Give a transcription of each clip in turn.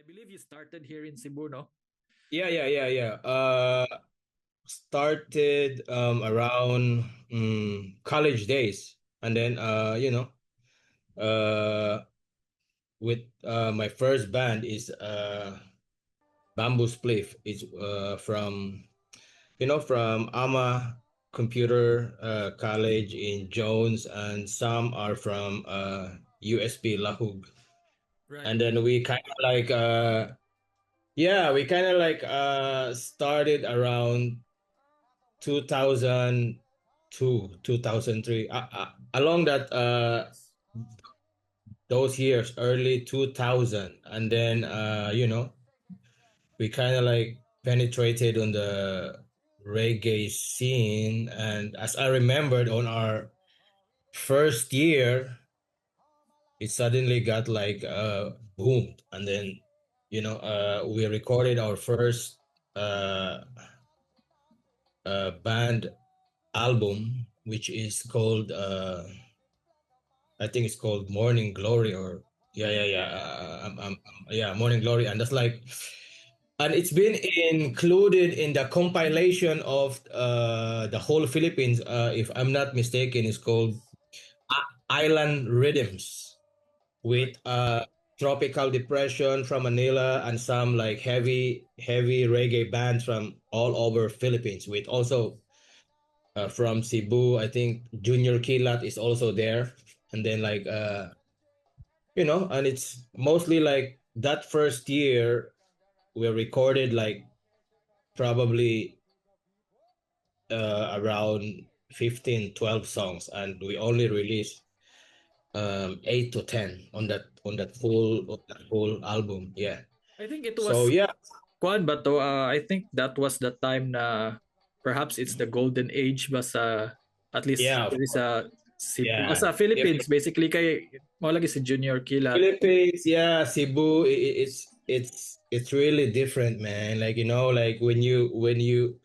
I believe you started here in Cebu, no? Yeah. Started around college days, and then uh with my first band is Bamboo Spliff. It's from from AMA Computer College in Jones, and some are from USP Lahug. Right. And then we kind of like started around 2002, 2003, along that those years, early 2000. And then we kind of like penetrated on the reggae scene. And as I remembered, on our first year, it suddenly got like boomed. And then we recorded our first uh band album, which is called I think it's called Morning Glory, or yeah, Morning Glory. And that's like, and it's been included in the compilation of the whole Philippines, if I'm not mistaken. It's called Island Rhythms, with tropical depression from Manila, and some like heavy reggae bands from all over Philippines, with also from Cebu. I think Junior Kilat is also there. And then like and it's mostly like that first year we recorded like probably around 15, 12 songs, and we only released 8 to 10 on that full album. Yeah. I think it So was yeah. Kwan ba to? I think that was the time na perhaps it's the golden age basta at least Yeah, of there is course. a Cebu. Yeah. Sa If Philippines, basically kay mo lagi si Junior Kilat. Philippines, yeah, Cebu, it's really different, man. Like, like when you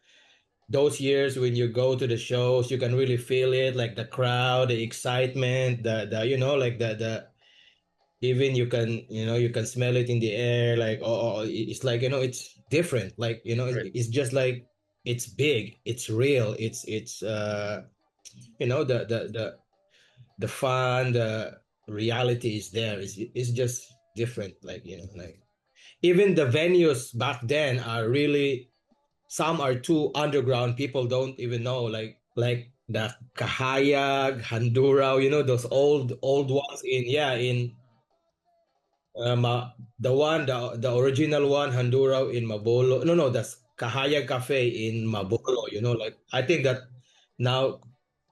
those years when you go to the shows, you can really feel it, like the crowd, the excitement, the like the even you can smell it in the air, like, it's like, it's different, like, Right. it's just like, it's big, it's real, it's the fun, the reality is there. It's just different, like, like even the venues back then are really, some are too underground, people don't even know, like the Kahayag, Handurao, those old ones in, yeah, in the one, the original one, Handurao in Mabolo. No, that's Kahayag Cafe in Mabolo, like, I think that now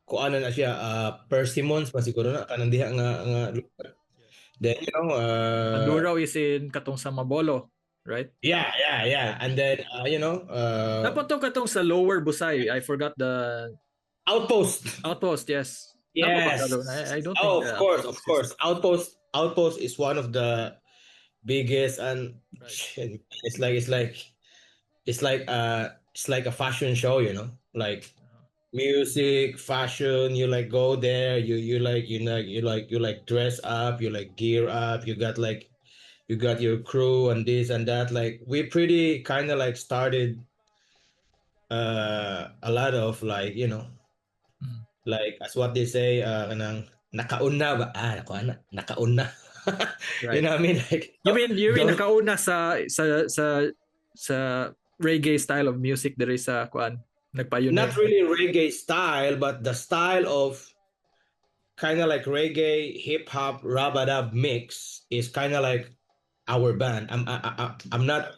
kung ano na siya, persimmons pa siguro na kanang diha nga lugar. Yes. Then Andurao is in katong sa Mabolo, right? yeah, Right. and then Dapat to katong sa Lower Busay. I forgot the outpost. Outpost, yes. Napa ba ka Yes. doon? I don't think Oh, the of course, Outpost of exists. course. Outpost is one of the biggest, and Right. it's like a fashion show, like Uh-huh. music, fashion. You like go there, you like dress up, you like gear up, you got your crew and this and that. Like, we pretty kind of like started a lot of, like, Mhm. like, as what they say, kanang nakauna ba, nakauna. You Right. know what I mean? Like, You mean those, nakauna sa reggae style of music there is sa kuan not nagpioneer. really reggae style, but the style of kind of like reggae, hip hop, rabadab mix is kind of like our band. I'm not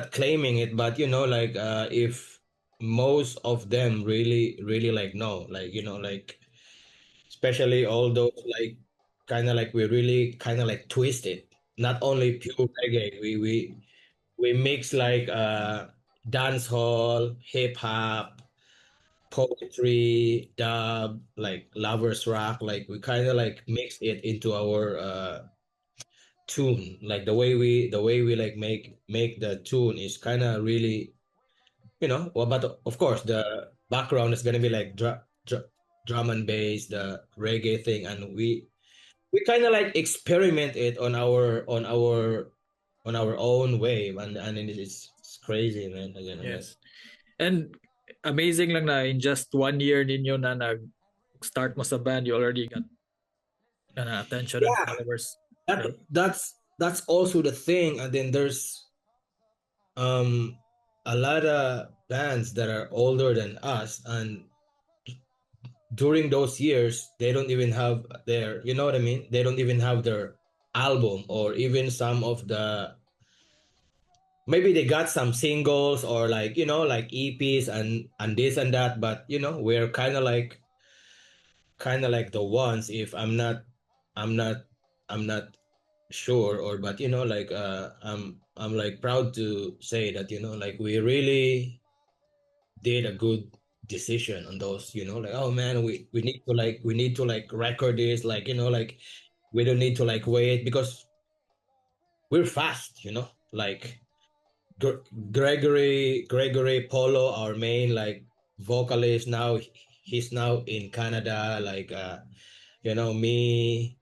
claiming it, but like, if most of them really really like know, like, like, especially all those, like, kind of like, we really kind of like twist it, not only pure reggae. We mix like dance hall, hip hop, poetry, dub, like lovers rock. Like, we kind of like mix it into our tune. Like, the way we like make the tune is kind of really, well, but of course the background is gonna be like drum and bass, the reggae thing. And we kind of like experiment it on our on our own way, and it's crazy, man. Again, like, Yes. And amazing lang na in just 1 year ninyo na nag-start mo sa band, you already got attention and yeah, followers. that Right? that's also the thing. And then there's um a lot of bands that are older than us, and during those years they don't even have their, you know what I mean, they don't even have their album, or even some of the, maybe they got some singles, or like, you know, like EPs and this and that, but you know, we're kind of like the ones, if I'm not I'm not sure, or but you know, like I'm like proud to say that, you know, like we really did a good decision on those, you know, like, oh man, we need to record this, like, you know, like we don't need to like wait, because we're fast, you know, like Gr- Gregory Polo, our main like vocalist now, he's now in Canada, like you know, me,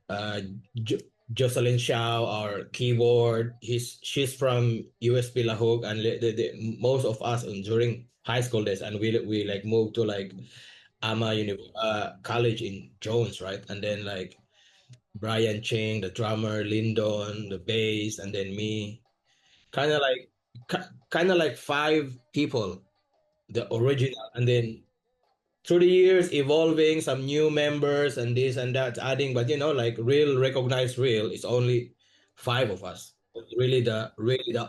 uh jo- Jocelyn Shaw, our keyboard, she's from USP La Hogue, and most of us during high school days, and we like moved to like college in Jones, right? And then like Brian Ching, the drummer, Lyndon, the bass, and then me, kind of like kind of like five people, the original, and then through the years evolving, some new members and this and that adding, but you know, like real recognized real is only five of us. Really the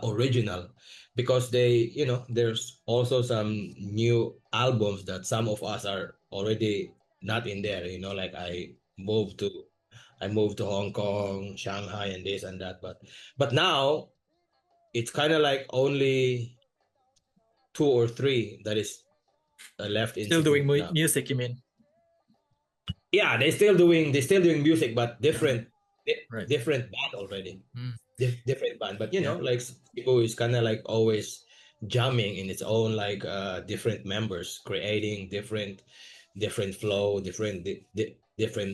original, because they, you know, there's also some new albums that some of us are already not in there, you know, like I moved to Hong Kong, Shanghai, and this and that, but now it's kind of like only two or three that is left in Still doing Cebu now. music, you mean? Yeah, they still doing music, but Mhm. Right. different band already. Mm. Different band, but you Yeah. know, like Cebu is kind of like always jamming in its own, like different members creating different flow, different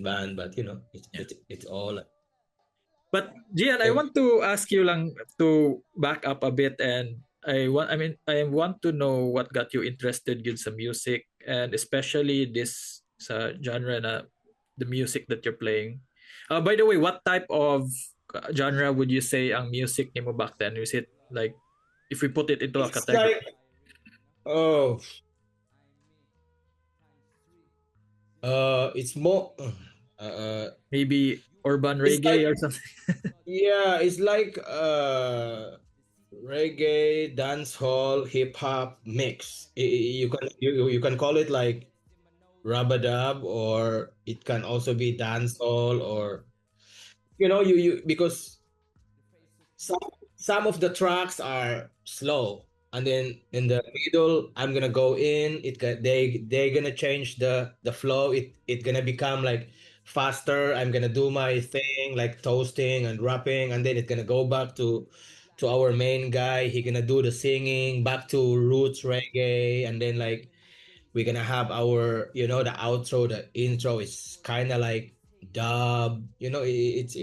band, but you know, Yeah. it's all But Gian, I like, want to ask you lang to back up a bit, and I want to know what got you interested in some music, and especially this sa genre na the music that you're playing. By the way, what type of genre would you say ang music nimo back then? Is it like, if we put it into a it's like, category, oh, it's more maybe urban it's reggae or like, something? yeah, it's like reggae, dancehall, hip hop mix. You can call it like rabadab, or it can also be dancehall, or you know, you because some some of the tracks are slow, and then in the middle I'm gonna go in, they're gonna change the flow, it gonna become like faster, I'm gonna do my thing like toasting and rapping, and then it's gonna go back to our main guy, he gonna do the singing back to roots reggae, and then like we're gonna have our, you know, the outro, the intro is kind of like dub, you know, it's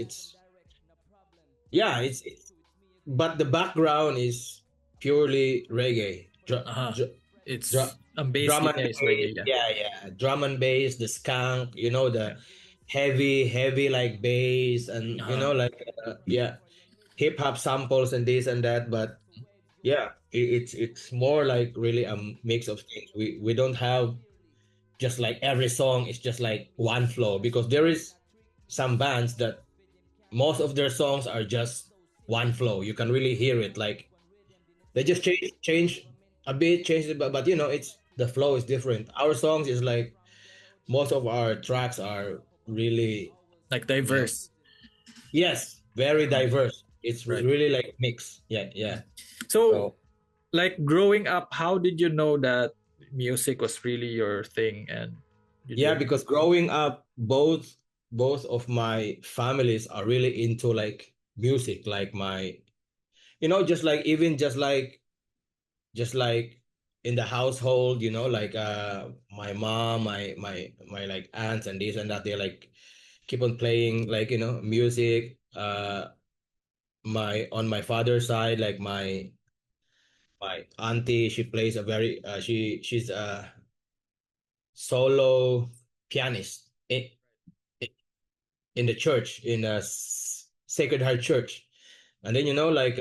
yeah, it's but the background is purely reggae. Uh-huh. Drum, It's drum basically and yeah, it's bass, reggae, yeah. yeah, drum and bass, the skunk, you know, Yeah. the heavy like bass, and you Uh-huh. know, like yeah, hip hop samples and this and that. But yeah, it's more like really a mix of things. We don't have just like every song is just like one flow, because there is some bands that most of their songs are just one flow. You can really hear it, like they just change a bit, change it, but you know, it's the flow is different. Our songs is like most of our tracks are really, Like you know, diverse. yes, very Uh-huh. diverse. It's Right. really like mix. Yeah, yeah. Mm. So, So like growing up, how did you know that music was really your thing? And did yeah, you because growing up, both of my families are really into like music. Like my, you know, just like even just like in the household, you know, like my mom, my like aunts and this and that, they like keep on playing like, you know, music. my on my father's side, like my auntie, she plays a very she's a solo pianist in the church in a Sacred Heart Church, and then like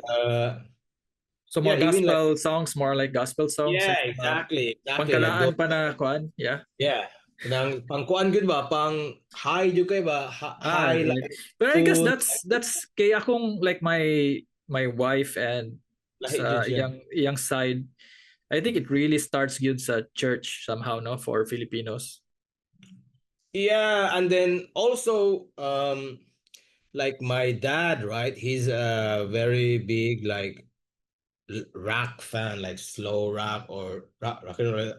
So yeah, mga even like gospel songs, more like gospel songs, yeah, like exactly like those pangkalaan pa na kuan, yeah. yeah, nang pang kuan gud ba pang high jud kay ba Ah, high right. like But I guess tune that's kay akong like my wife and lahi sa jud siya. iyang side. I think it really starts good sa church somehow, no, for Filipinos. Yeah, and then also like my dad, right? He's a very big like rock fan, like slow rock or rock and roll,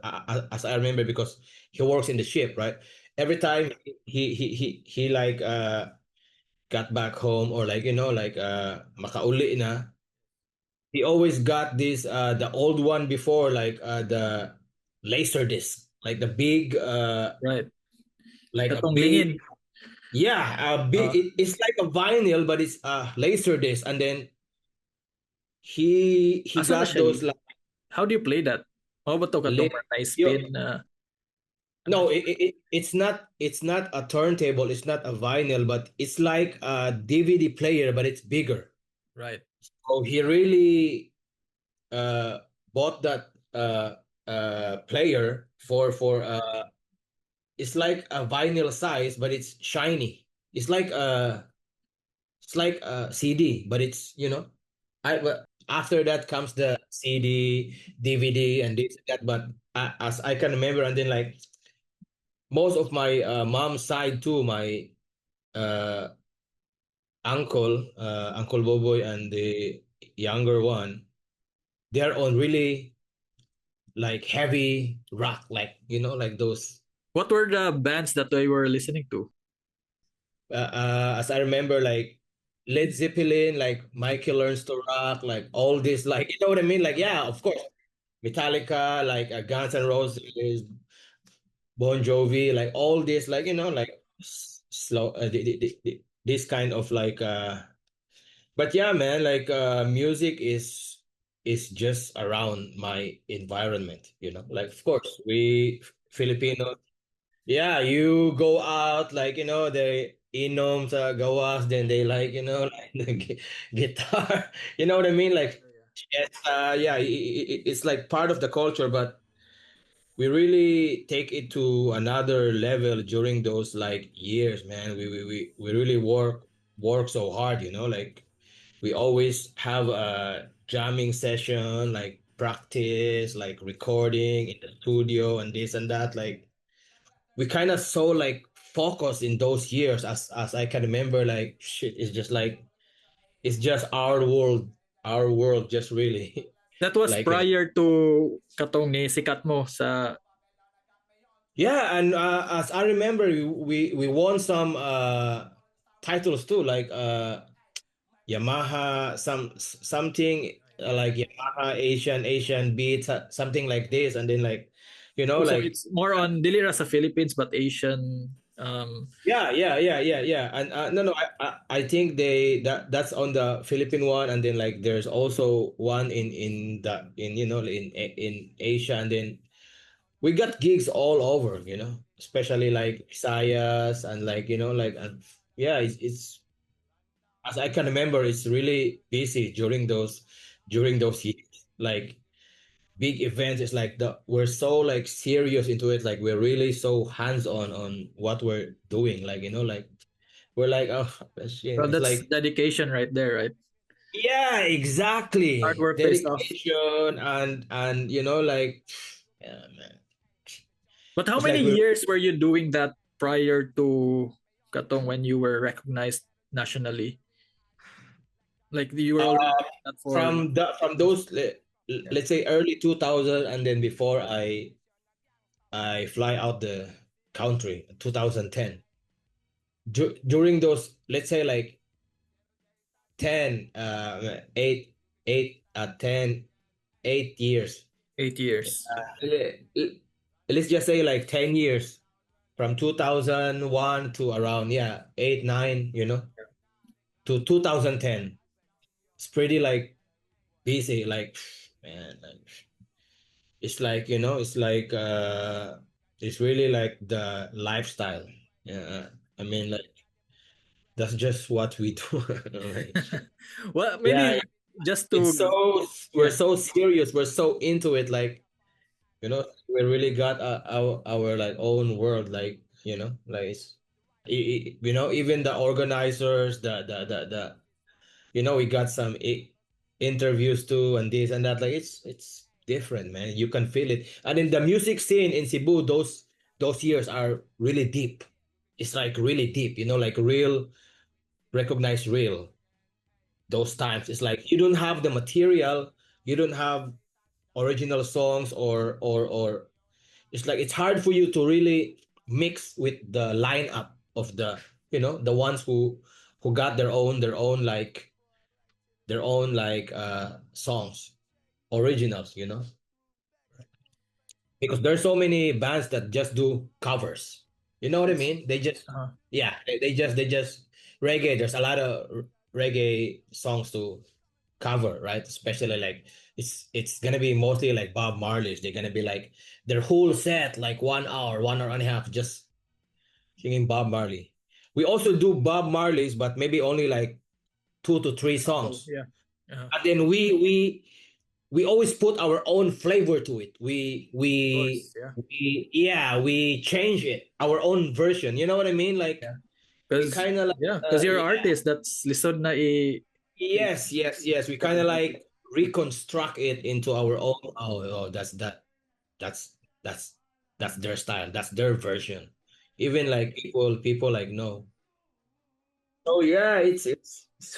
as I remember, because he works in the ship, right? Every time he like got back home or like like makauli na, he always got this the old one before like the laser disc, like the big Right. like a Katong big lingin. yeah Uh, it's like a vinyl but it's a laser disc, and then he asa na got siya? those like How do you play that? How ba to katong li- na yo spin na ano no siya? it's not a turntable, it's not a vinyl, but it's like a DVD player but it's bigger. Right. So he really bought that player for it's like a vinyl size but it's shiny. It's like a CD, but it's but after that comes the CD, DVD, and this and that. But as I can remember, and then like most of my mom's side too, my uh, Uncle Boboy, and the younger one, they're on really like heavy rock, like like those. What were the bands that they were listening to? As I remember, like Led Zeppelin, like Michael Learns to Rock, like all this, like what I mean? Like yeah, of course, Metallica, like Guns N' Roses, Bon Jovi, like all this, like like slow, this kind of like. But yeah, man, like music is just around my environment, Like of course, we Filipinos, yeah, you go out like the inom sa gawas, then they like like the guitar, you know what I mean? Like yes, yeah, it's like part of the culture, but we really take it to another level during those like years, man. We really work so hard, like we always have a jamming session, like practice, like recording in the studio and this and that. Like we kind of so like focused in those years, as I can remember. Like shit, it's just our world, just really That was like prior to katong ni sikat mo sa yeah. And as I remember, we won some titles too, like Yamaha, something like Yamaha Asian Beats, something like this, and then like, so like it's more on dili ra sa Philippines but Asian yeah, and no, no, I think that's on the Philippine one, and then like there's also one in the in in Asia, and then we got gigs all over, especially like Visayas and like like and yeah, it's as I can remember, it's really busy during those years. Like big events, it's like we're so like serious into it. Like we're really so hands on what we're doing. Like like we're like oh shit. well, It's that's like dedication right there, right? yeah, Hard exactly. work pays off. Dedication and like yeah, man. But how It's many like we're years were you doing that prior to katong when you were recognized nationally? Like you were already uh, doing that for from years. those Yeah. let's say early 2000, and then before I fly out the country 2010. During those, let's say like 10 8 8 10 8 years, 8 years. let's just say like 10 years, from 2001 to around yeah 8 9 to 2010. it's pretty like busy, like man, like it's like, you know, it's really like the lifestyle. Yeah. I mean, like that's just what we do. Like, Well, yeah, maybe just it's to so we're yeah. so serious, we're so into it, like, you know, we really got our like own world, like, you know, like you know, even the organizers, the you know, we got some interviews too, and this and that. Like it's different, man. You can feel it. And in the music scene in Cebu, those years are really deep. It's like really deep, you know, like real, recognized real. Those times, it's like you don't have the material, you don't have original songs, or it's like it's hard for you to really mix with the lineup of the, you know, the ones who got their own like songs, originals, you know, because there's so many bands that just do covers, you know what I mean, they just, Uh-huh. yeah, they just reggae, there's a lot of reggae songs to cover, right? Especially like it's gonna be mostly like Bob Marley's, they're gonna be like their whole set like 1 hour, 1 hour and a half just singing Bob Marley. We also do Bob Marley's, but maybe only like 2 to 3 Couple, songs. yeah. Uh-huh. And then we always put our own flavor to it. Of course, yeah. We change it, our own version. You know what I mean? Like Yeah. we Because kind of like yeah, because you're an yeah, artist that's lisod na yes. We kind of recognize. like reconstruct it into our own. Oh, that's that's that's their style. That's their version. Even like people like no. Oh yeah, it's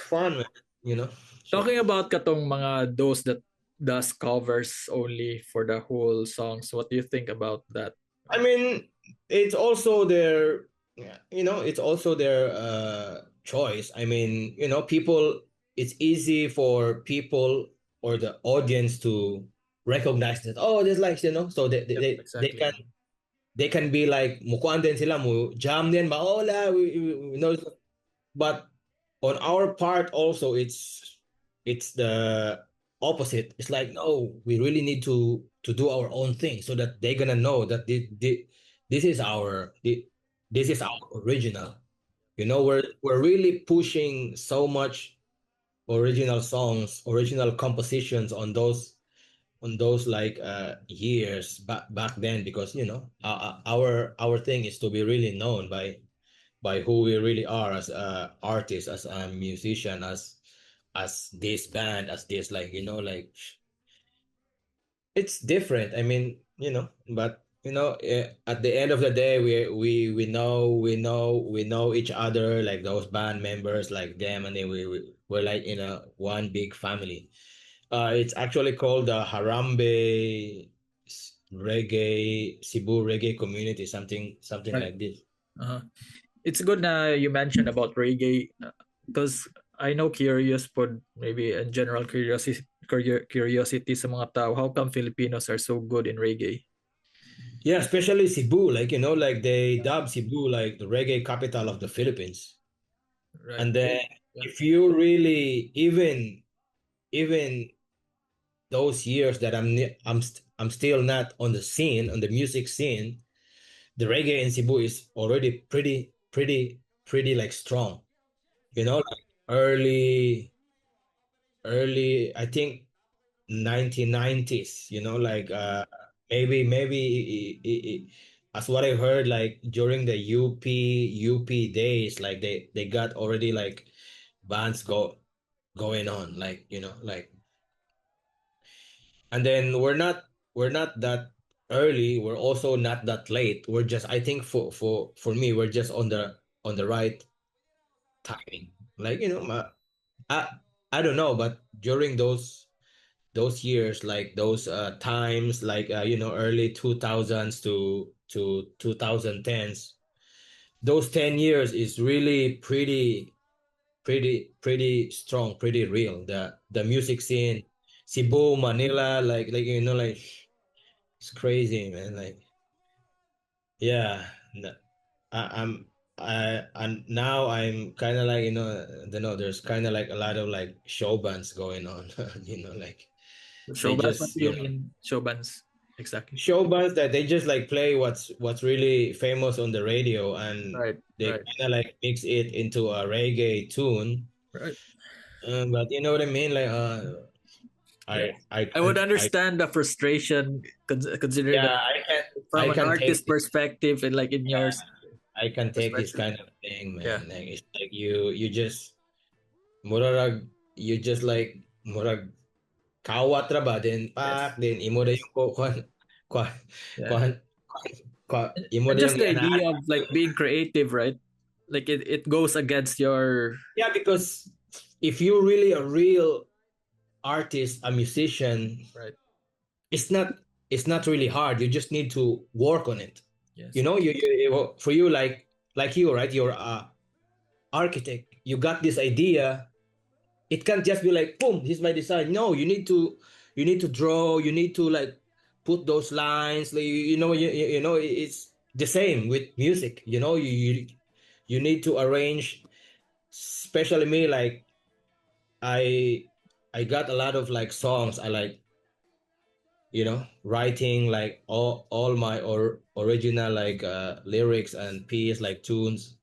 fun, man. You know. Shit. Talking about katong mga those that does covers only for the whole songs, what do you think about that? I mean, it's also their, yeah, you know, it's also their choice. I mean, you know, people, it's easy for people or the audience to recognize that, oh, this likes, you know, so Yep, exactly. they can be like mukuan din sila mo jam din ba, oh la, we know. But on our part also, it's the opposite. It's like, no, we really need to do our own thing so that they're gonna know that this is this is our original. You know, we're really pushing so much original songs, original compositions on those like years back then, because you know, our thing is to be really known by who we really are as a artist, as a musician, as this band, as this, like, you know, like it's different. I mean, you know, but you know, at the end of the day, we know each other, like those band members, like them, and then we're like in a one big family. It's actually called the Harambe Reggae Cebu Reggae Community, something Right. like this. Uh-huh. It's good na you mentioned about reggae because I know curious pod maybe in general curiosity sa mga tao how come Filipinos are so good in reggae. Yeah, especially Cebu, like, you know, like they dub Cebu like the reggae capital of the Philippines. Right. And then Yeah. if you really even those years that I'm still not on the scene, on the music scene, the reggae in Cebu is already pretty like strong. You know, like early I think 1990s, you know, like maybe as what I heard, like during the UP days, like they got already like bands going on, like, you know, like, and then we're not that early, we're also not that late, we're just, I think for me, we're just on the right timing, like, you know, I I don't know, but during those years, like those times, like you know, early 2000s to 2010s, those 10 years is really pretty strong, pretty real, the music scene, Cebu, Manila, like, you know, like it's crazy, man, like, yeah, I, I'm and now I'm kind of like, I don't know, there's kind of like a lot of like show bands going on, like they Show bands? What just, do you mean show bands exactly? show bands that they just like play what's really famous on the radio, and Right, they right, kind of like mix it into a reggae tune. right. But you know what I mean? Like, Yeah, I I would can't, understand the frustration considering that yeah, from I an can take artist perspective and like in your I can take this perspective. kind of thing, Yeah. man. Like it's like you just murarag you just like murag kawat ra ba, then Yes. pak, then imo da Yes. yung kwan kwan Yeah. kwan imo And da just yung the ganahan. idea of like being creative, right? Like it goes against your Yeah, because if you're really a real artist, a musician, right. it's not it's not really hard. You just need to work on it. Yes. For you, like you, right? You're a architect. You got this idea. It can't just be like, boom, here's my design. No, you need to draw. You need to like put those lines. Like, you know, it's the same with music. You need to arrange. Especially me, like I I got a lot of like songs. I like, writing like all my original like lyrics and piece like tunes.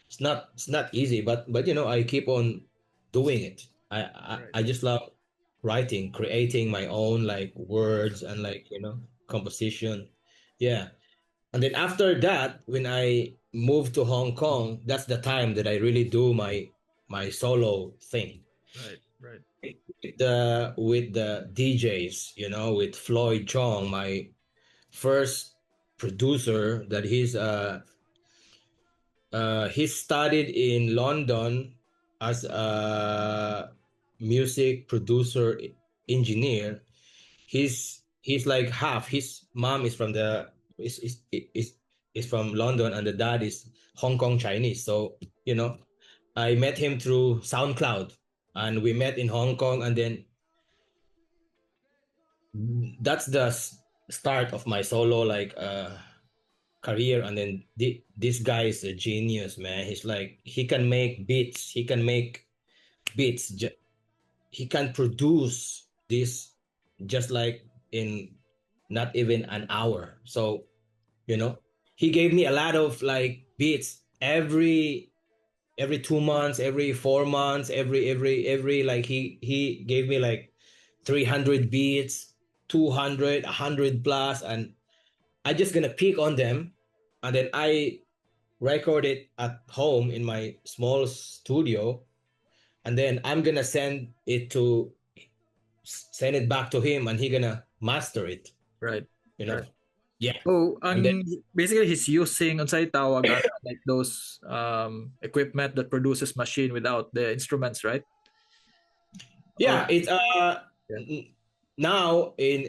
It's not easy, but I keep on doing it. Right. I just love writing, creating my own like words and like, composition. Yeah. And then after that, when I moved to Hong Kong, that's the time that I really do my solo thing. Right. Right. With the DJs, with Floyd Chong, my first producer, that he studied in London as a music producer engineer. He's like half. His mom is from the is from London, and the dad is Hong Kong Chinese. So I met him through SoundCloud, and we met in Hong Kong, and then that's the start of my solo like career. And then this guy is a genius, man. He's like, he can make beats, beats he can produce this just like in not even an hour. So you know he gave me a lot of like beats every 2 months, every 4 months, every like he gave me like 300 beats, 200, 100 plus, and I just gonna pick on them, and then I record it at home in my small studio, and then I'm gonna send it back to him, and he gonna master it. Right. You know, Right. yeah, So, and then basically he's using unsay tawag like those equipment that produces machine without the instruments, right? Or yeah, it's yeah. now in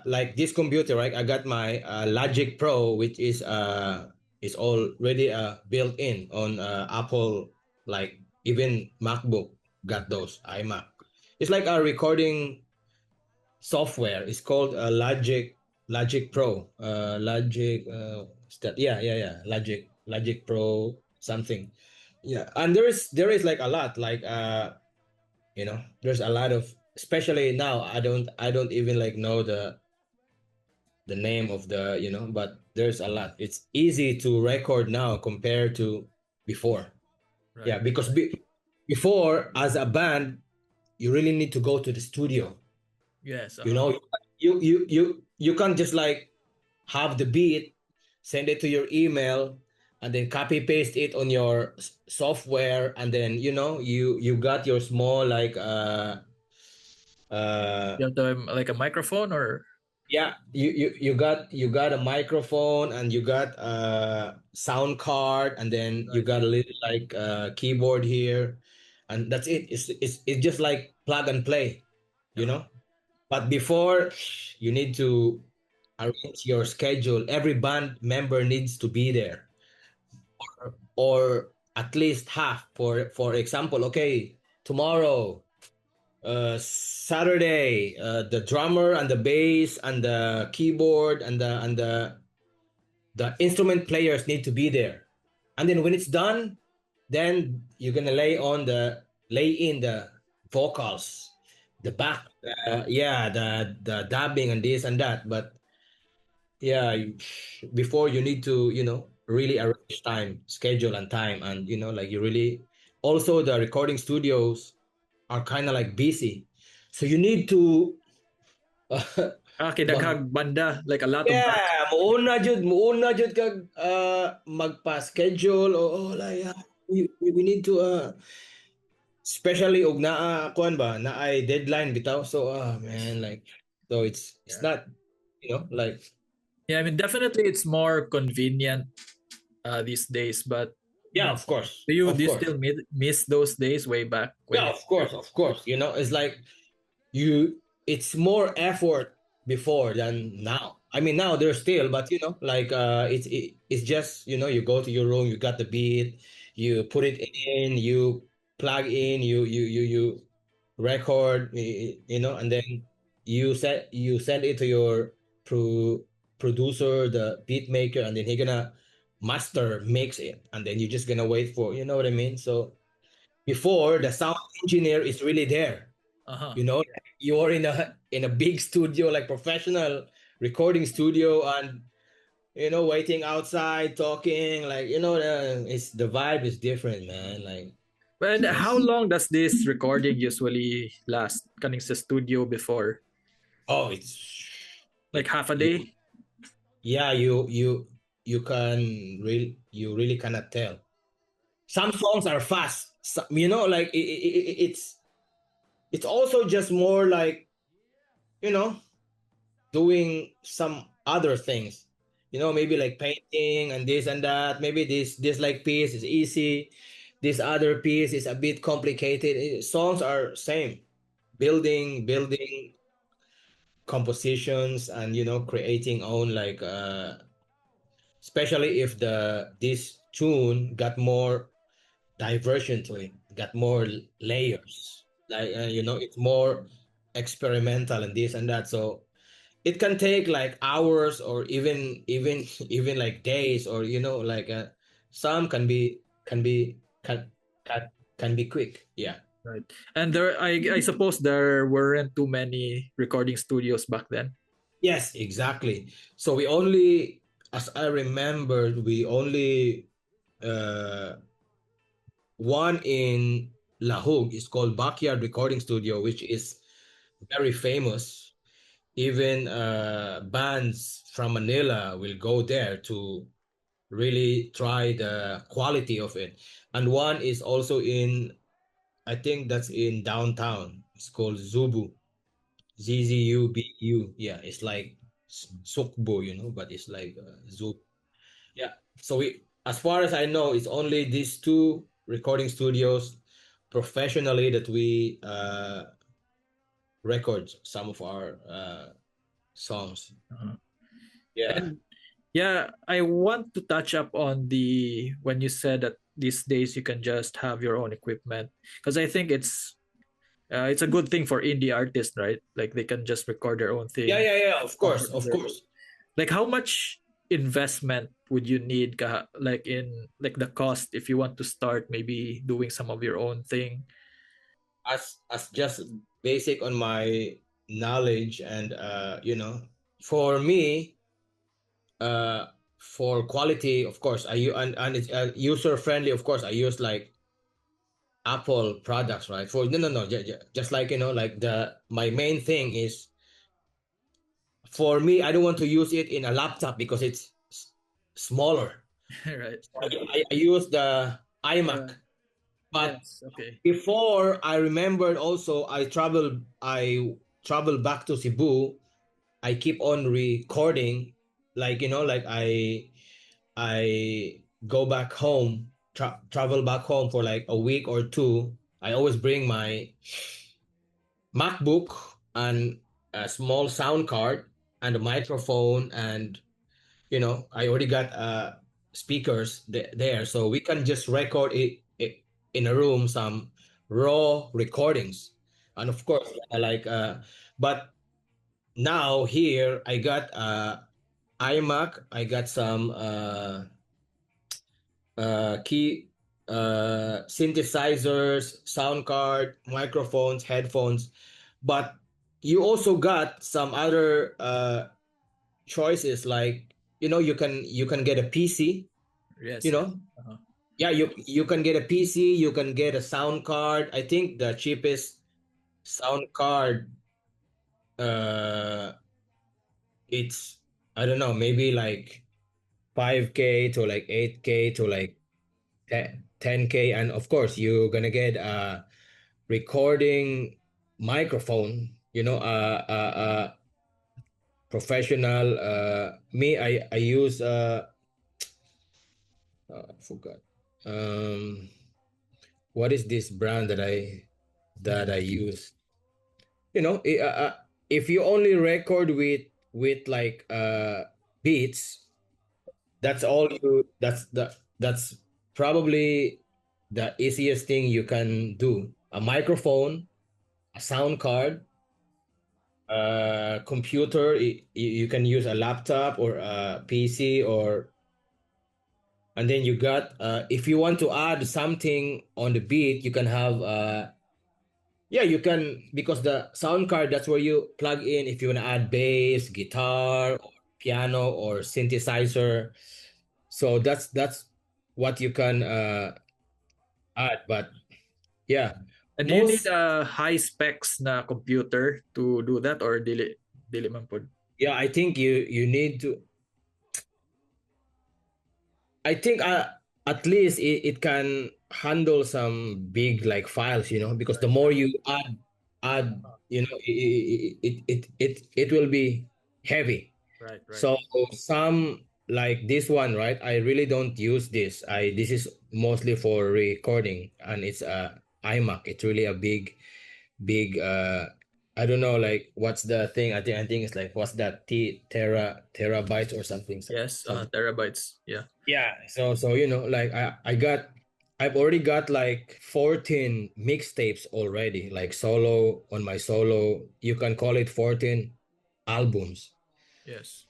like this computer, right? I got my Logic Pro, which is already built in on Apple, like even MacBook got those iMac. It's like a recording software. It's called Logic Pro. Logic yeah, Logic Pro something. Yeah, and there is like a lot like there's a lot of, especially now, I don't even like know the name of the, but there's a lot. It's easy to record now compared to before. Right. Yeah, because before, as a band, you really need to go to the studio. Yes. you Uh-huh. know you can't just like have the beat, send it to your email, and then copy paste it on your software, and then you got your small like uh You have to like a microphone or yeah, you got a microphone, and you got a sound card, and then you right. got a little like keyboard here, and that's it. It's just like plug and play, you Uh-huh. know but before, you need to arrange your schedule. Every band member needs to be there, or at least half. For example, okay, tomorrow, Saturday, the drummer and the bass and the keyboard and the instrument players need to be there. and then when it's done, then you're gonna lay in the vocals, the back, yeah, the dubbing and this and that. But yeah, before you need to, really arrange time, schedule and time, and like you really, also the recording studios are kind of like busy, so you need to mag Kidaghag banda, like a lot of bands. yeah, muuna jud kag magpa-schedule, o like we need to especially og naa kuan ba na ay deadline bitaw, so man, like, so it's Yeah. not, like, Yeah, I mean, definitely it's more convenient these days, but yeah, of course, do of you course. still miss those days way back when Yeah, you? of course, of course. It's like you it's more effort before than now. I mean, now there's still, but like it's just, you go to your room, you got the beat, you put it in, you plug in, you record, and then you send it to your producer, the beat maker, and then he gonna master mix it, and then you're just gonna wait for, you know what I mean? So before, the sound engineer is really there, Uh-huh. like you're in a big studio, like professional recording studio, and waiting outside talking, like, the vibe is different, man, like. And how long does this recording usually last? Coming sa studio before, Oh, like it half a you day. yeah, you really cannot tell. Some songs are fast, like it's also just more like, you know doing some other things, maybe like painting and this and that. Maybe this like piece is easy, this other piece is a bit complicated. Songs are same, building compositions, and creating own, like, especially if this tune got more diversion to it, got more layers, like, it's more experimental and this and that. So it can take like hours, or even like days, or like, some can can be quick, yeah. Right. And I suppose there weren't too many recording studios back then. Yes, exactly. So we only, as I remembered, we only, uh one in Lahug is called Backyard Recording Studio, which is very famous. Even bands from Manila will go there to really try the quality of it. And one is also in, I think that's in downtown. It's called Zubu, Zzubu. Yeah, it's like Sukbo, but it's like Zubu. Yeah. So as far as I know, it's only these two recording studios professionally that we record some of our songs. Uh-huh. Yeah. And yeah, I want to touch up on the when you said that these days you can just have your own equipment, because I think it's a good thing for indie artists, right? Like they can just record their own Yeah, thing, yeah, yeah. Of record course, on of their own. course. Like how much investment would you need, like in like the cost if you want to start maybe doing some of your own thing? As just basic on my knowledge, and for me, uh for quality, of course, and it's user friendly, of course, I use like Apple products, right? For no, no, no, just like, like, my main thing is, for me, I don't want to use it in a laptop because it's smaller. Right. So I use the Yeah. iMac. But Yes. Okay. before, I remembered also, I travel back to Cebu. I keep on recording, like, like I go back home, travel back home for like a week or two. I always bring my MacBook and a small sound card and a microphone, and I already got speakers there, so we can just record it in a room, some raw recordings. And of course, like, but now here I got iMac, I got some key synthesizers, sound card, microphones, headphones, but you also got some other choices like you can get a PC, you Yes, yes. know. Uh-huh. Yeah, you can get a PC, you can get a sound card. I think the cheapest sound card uh it's I don't know, maybe like 5K to like 8K to like 10K, and of course you're gonna get a recording microphone, professional. Me, I use I forgot. Um, what is this brand that I use? You know, if you only record with like beats, that's all you. That's probably the easiest thing you can do. A microphone, a sound card, computer. You can use a laptop or a PC, or and then you got if you want to add something on the beat, you can have yeah, you can, because the sound card, that's where you plug in if you want to add bass, guitar, or piano or synthesizer. So that's what you can add. But yeah, And do you need most a high specs na computer to do that or dili man pod? yeah, I think you need to. I think at least it can handle some big like files, because the Right, more right. you add, it will be heavy. Right, right. So some like this one, right? I really don't use this. This is mostly for recording, and it's a iMac. It's really a big. I don't know, like what's the thing? I think it's like what's that? Terabytes or something. Yes, Something. terabytes. Yeah. Yeah. So like I've already got like 14 mixtapes already, like solo on my solo. You can call it 14 albums. Yes.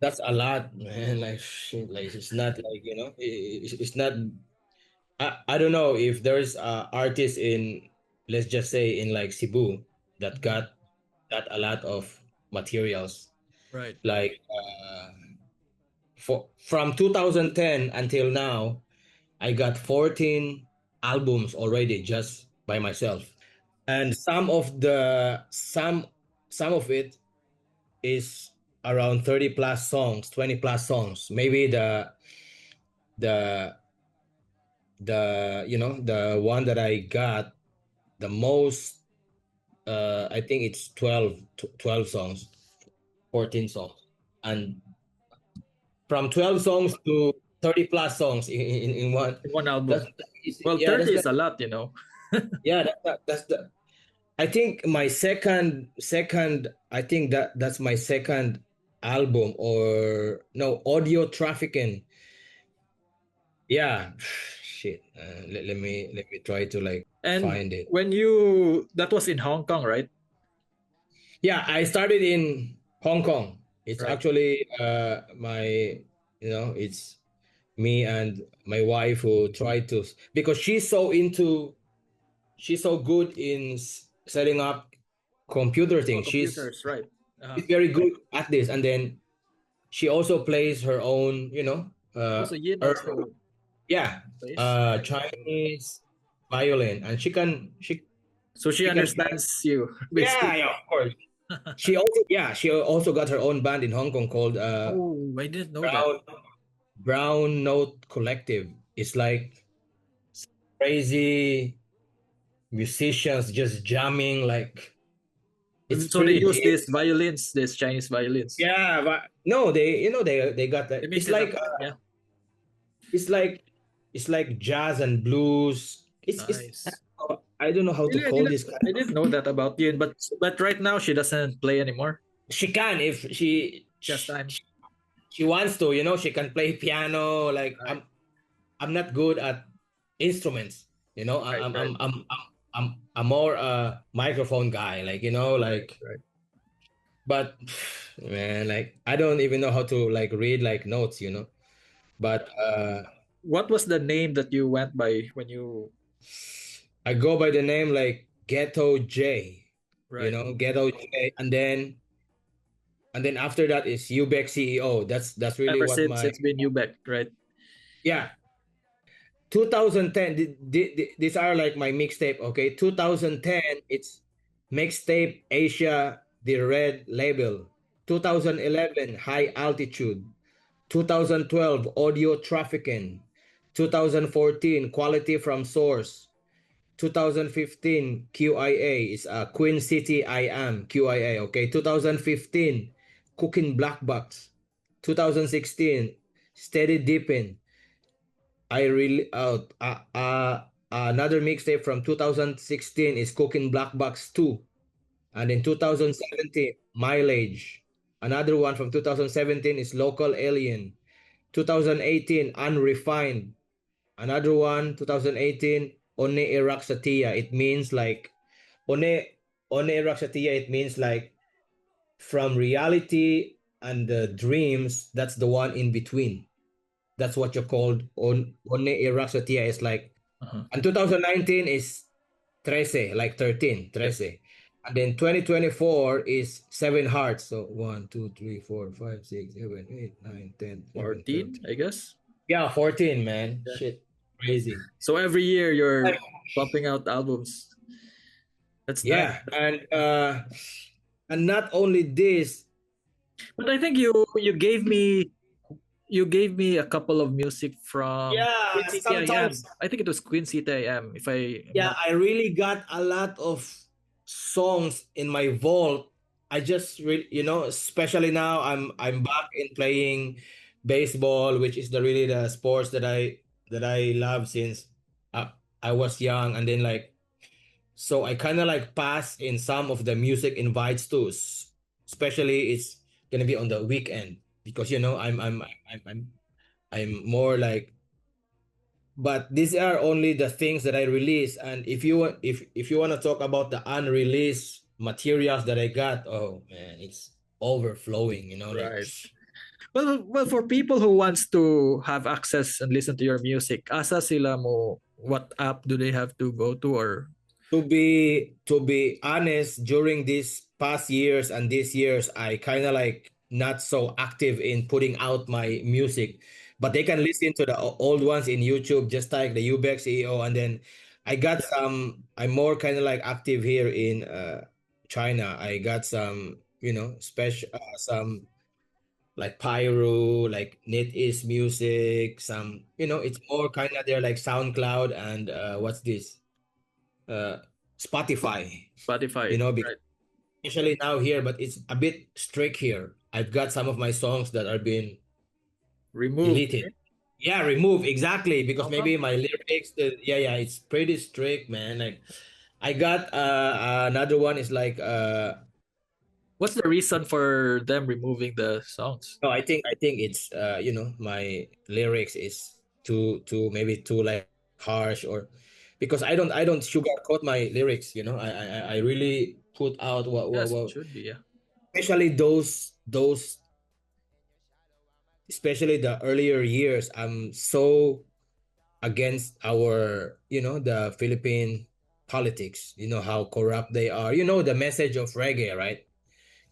That's a lot, man. Like shit, like it's not like, it's not. I don't know if there's artists in, let's just say in like Cebu, that Mhm. got a lot of materials. Right. Like from 2010 until now, I got 14 albums already just by myself. And some of it is around 30 plus songs, 20 plus songs. Maybe the the one that I got the most, I think it's 12 songs, 14 songs. And from 12 songs to 30 plus songs in one. In one album. That's Well, yeah, 30 is a lot. yeah, that's the I think my second I think that's my second album, or no, audio trafficking. Yeah, shit. Let me try to like And find it. when you that was in Hong Kong, right? Yeah, I started in Hong Kong. It's Right. actually it's me and my wife who tried to, because she's so good in setting up computer Oh, things. computers, right. She's very good at this, and then she also plays her own, Also, Yin her, also yeah, plays. Right. Chinese violin, and So she she can play. understands you, Yeah, basically. yeah, of course. She also got her own band in Hong Kong called Oh, I didn't know that. Brown Brown Note Collective. It's like crazy musicians just jamming, like it's So they pretty use deep. these violins, these Chinese violins. Yeah, but no, they got They that. mix it up. Yeah. It's like it's like jazz and blues. It's Nice. I don't know how to Really, call this kind I of. didn't know that about Yin, but right now she doesn't play anymore. She can, if Just time. she wants to, she can play piano. Like Right. I'm not good at instruments. Right. Right. I'm more a microphone guy. Like Right. like, Right. but man, like I don't even know how to like read like notes. But what was the name that you went by when you I go by the name like Ghetto J, right? Ghetto J, and then after that is U-bek CEO. That's really Ever what since my it's been U-bek, right? yeah. 2010. These are like my mixtape. Okay, 2010. It's mixtape Asia, the red label. 2011 high altitude. 2012 audio trafficking. 2014 quality from source. 2015 QIA is Qveencity I am QIA. Okay, 2015 cooking black box. 2016 steady dipping. I really another mixtape from 2016 is cooking black box 2, and in 2017 mileage. Another one from 2017 is local alien. 2018 unrefined. Another one 2018 one Iraksatiya. It means like one Iraksatiya. It means like from reality and the dreams. That's the one in between. That's what you called one Iraksatiya is like. Uh-huh. And 2019 is 13, like 13, Yep. 13. And then 2024 is seven hearts. So 1, 2, 3, 4, 5, 6, 7, 8, 9, 10, 11, 12. 14, I guess. Yeah, 14, man. Yeah. Shit. Crazy. So every year you're pumping out albums. That's nice. Yeah, and not only this, But I think you gave me a couple of music from yeah, Queen City I sometimes Am. I think it was Queen City I Am, if I am yeah, not. I really got a lot of songs in my vault. I just really, especially now I'm back in playing baseball, which is the sports that I love since I was young, and then like so I kind of like pass in some of the music invites too, especially it's gonna be on the weekend because I'm more like, but these are only the things that I release. And if you want to talk about the unreleased materials that I got, oh man, it's overflowing, like Right. Well, for people who wants to have access and listen to your music, asa sila mo, what app do they have to go to, or to be honest, during these past years and these years, I kind of like not so active in putting out my music, but they can listen to the old ones in YouTube, just like the UBEC CEO. And then I got some. I'm more kind of like active here in China. I got some, special some like Pyro, like NetEase Music. Some, it's more kind of they're like SoundCloud and what's this? uh Spotify, Spotify? because Right. especially now here, but it's a bit strict here. I've got some of my songs that are being Removed. deleted. Yeah, remove exactly because How come? maybe my lyrics. Yeah, it's pretty strict, man. Like I got another one is like What's the reason for them removing the songs? no, I think it's my lyrics is too maybe too like harsh or because I don't sugarcoat my lyrics. I really put out Yes, it should be. Yeah. especially those especially the earlier years. I'm so against our the Philippine politics, how corrupt they are. The message of reggae, right?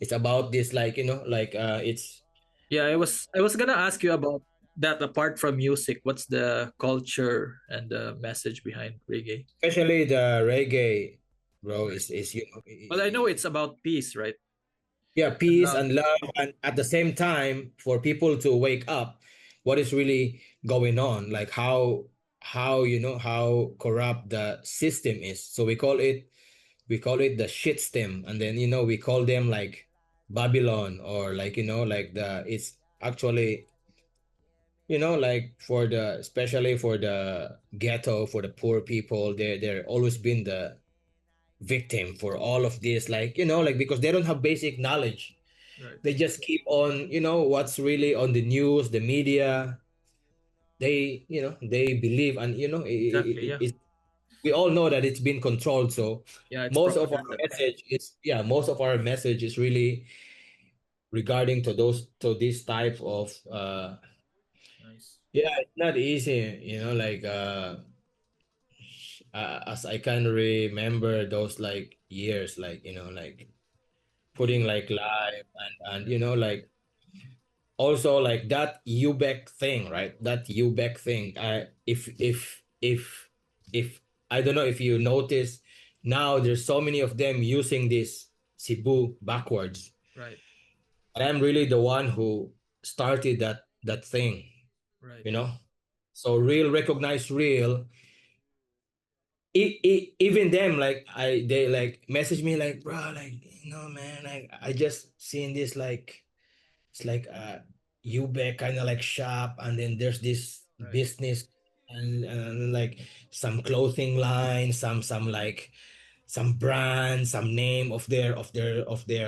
It's about this, like, like it's Yeah, I was gonna ask you about that. Apart from music, what's the culture and the message behind reggae? especially the reggae, bro, Right. is Well, I know it's about peace, right? yeah, And peace love. and love, and at the same time for people to wake up what is really going on, like how how corrupt the system is. So we call it the shit stem, and then we call them like Babylon, or like like the it's actually like for the especially for the ghetto, for the poor people, they're always been the victim for all of this, like like because they don't have basic knowledge. Right. They just keep on what's really on the news, the media. They believe, and Exactly. Yeah. we all know that it's been controlled. So Yeah. It's most of our propaganda. message is yeah most of our message is really regarding to those to this type of Nice. Yeah, it's not easy, like as I can remember those like years, like like putting The like live and yes, like also like that U-bek thing, right? That U-bek thing. If I don't know if you notice now, there's so many of them using this Cebu backwards. right, And I'm really the one who started that thing, right, you know. So real recognize real. Even them like they like message me like, bro, like man, like I just seen this like it's like a U-bek kind of like shop, and then there's this right, business and like some clothing line, some like some brand, some name of their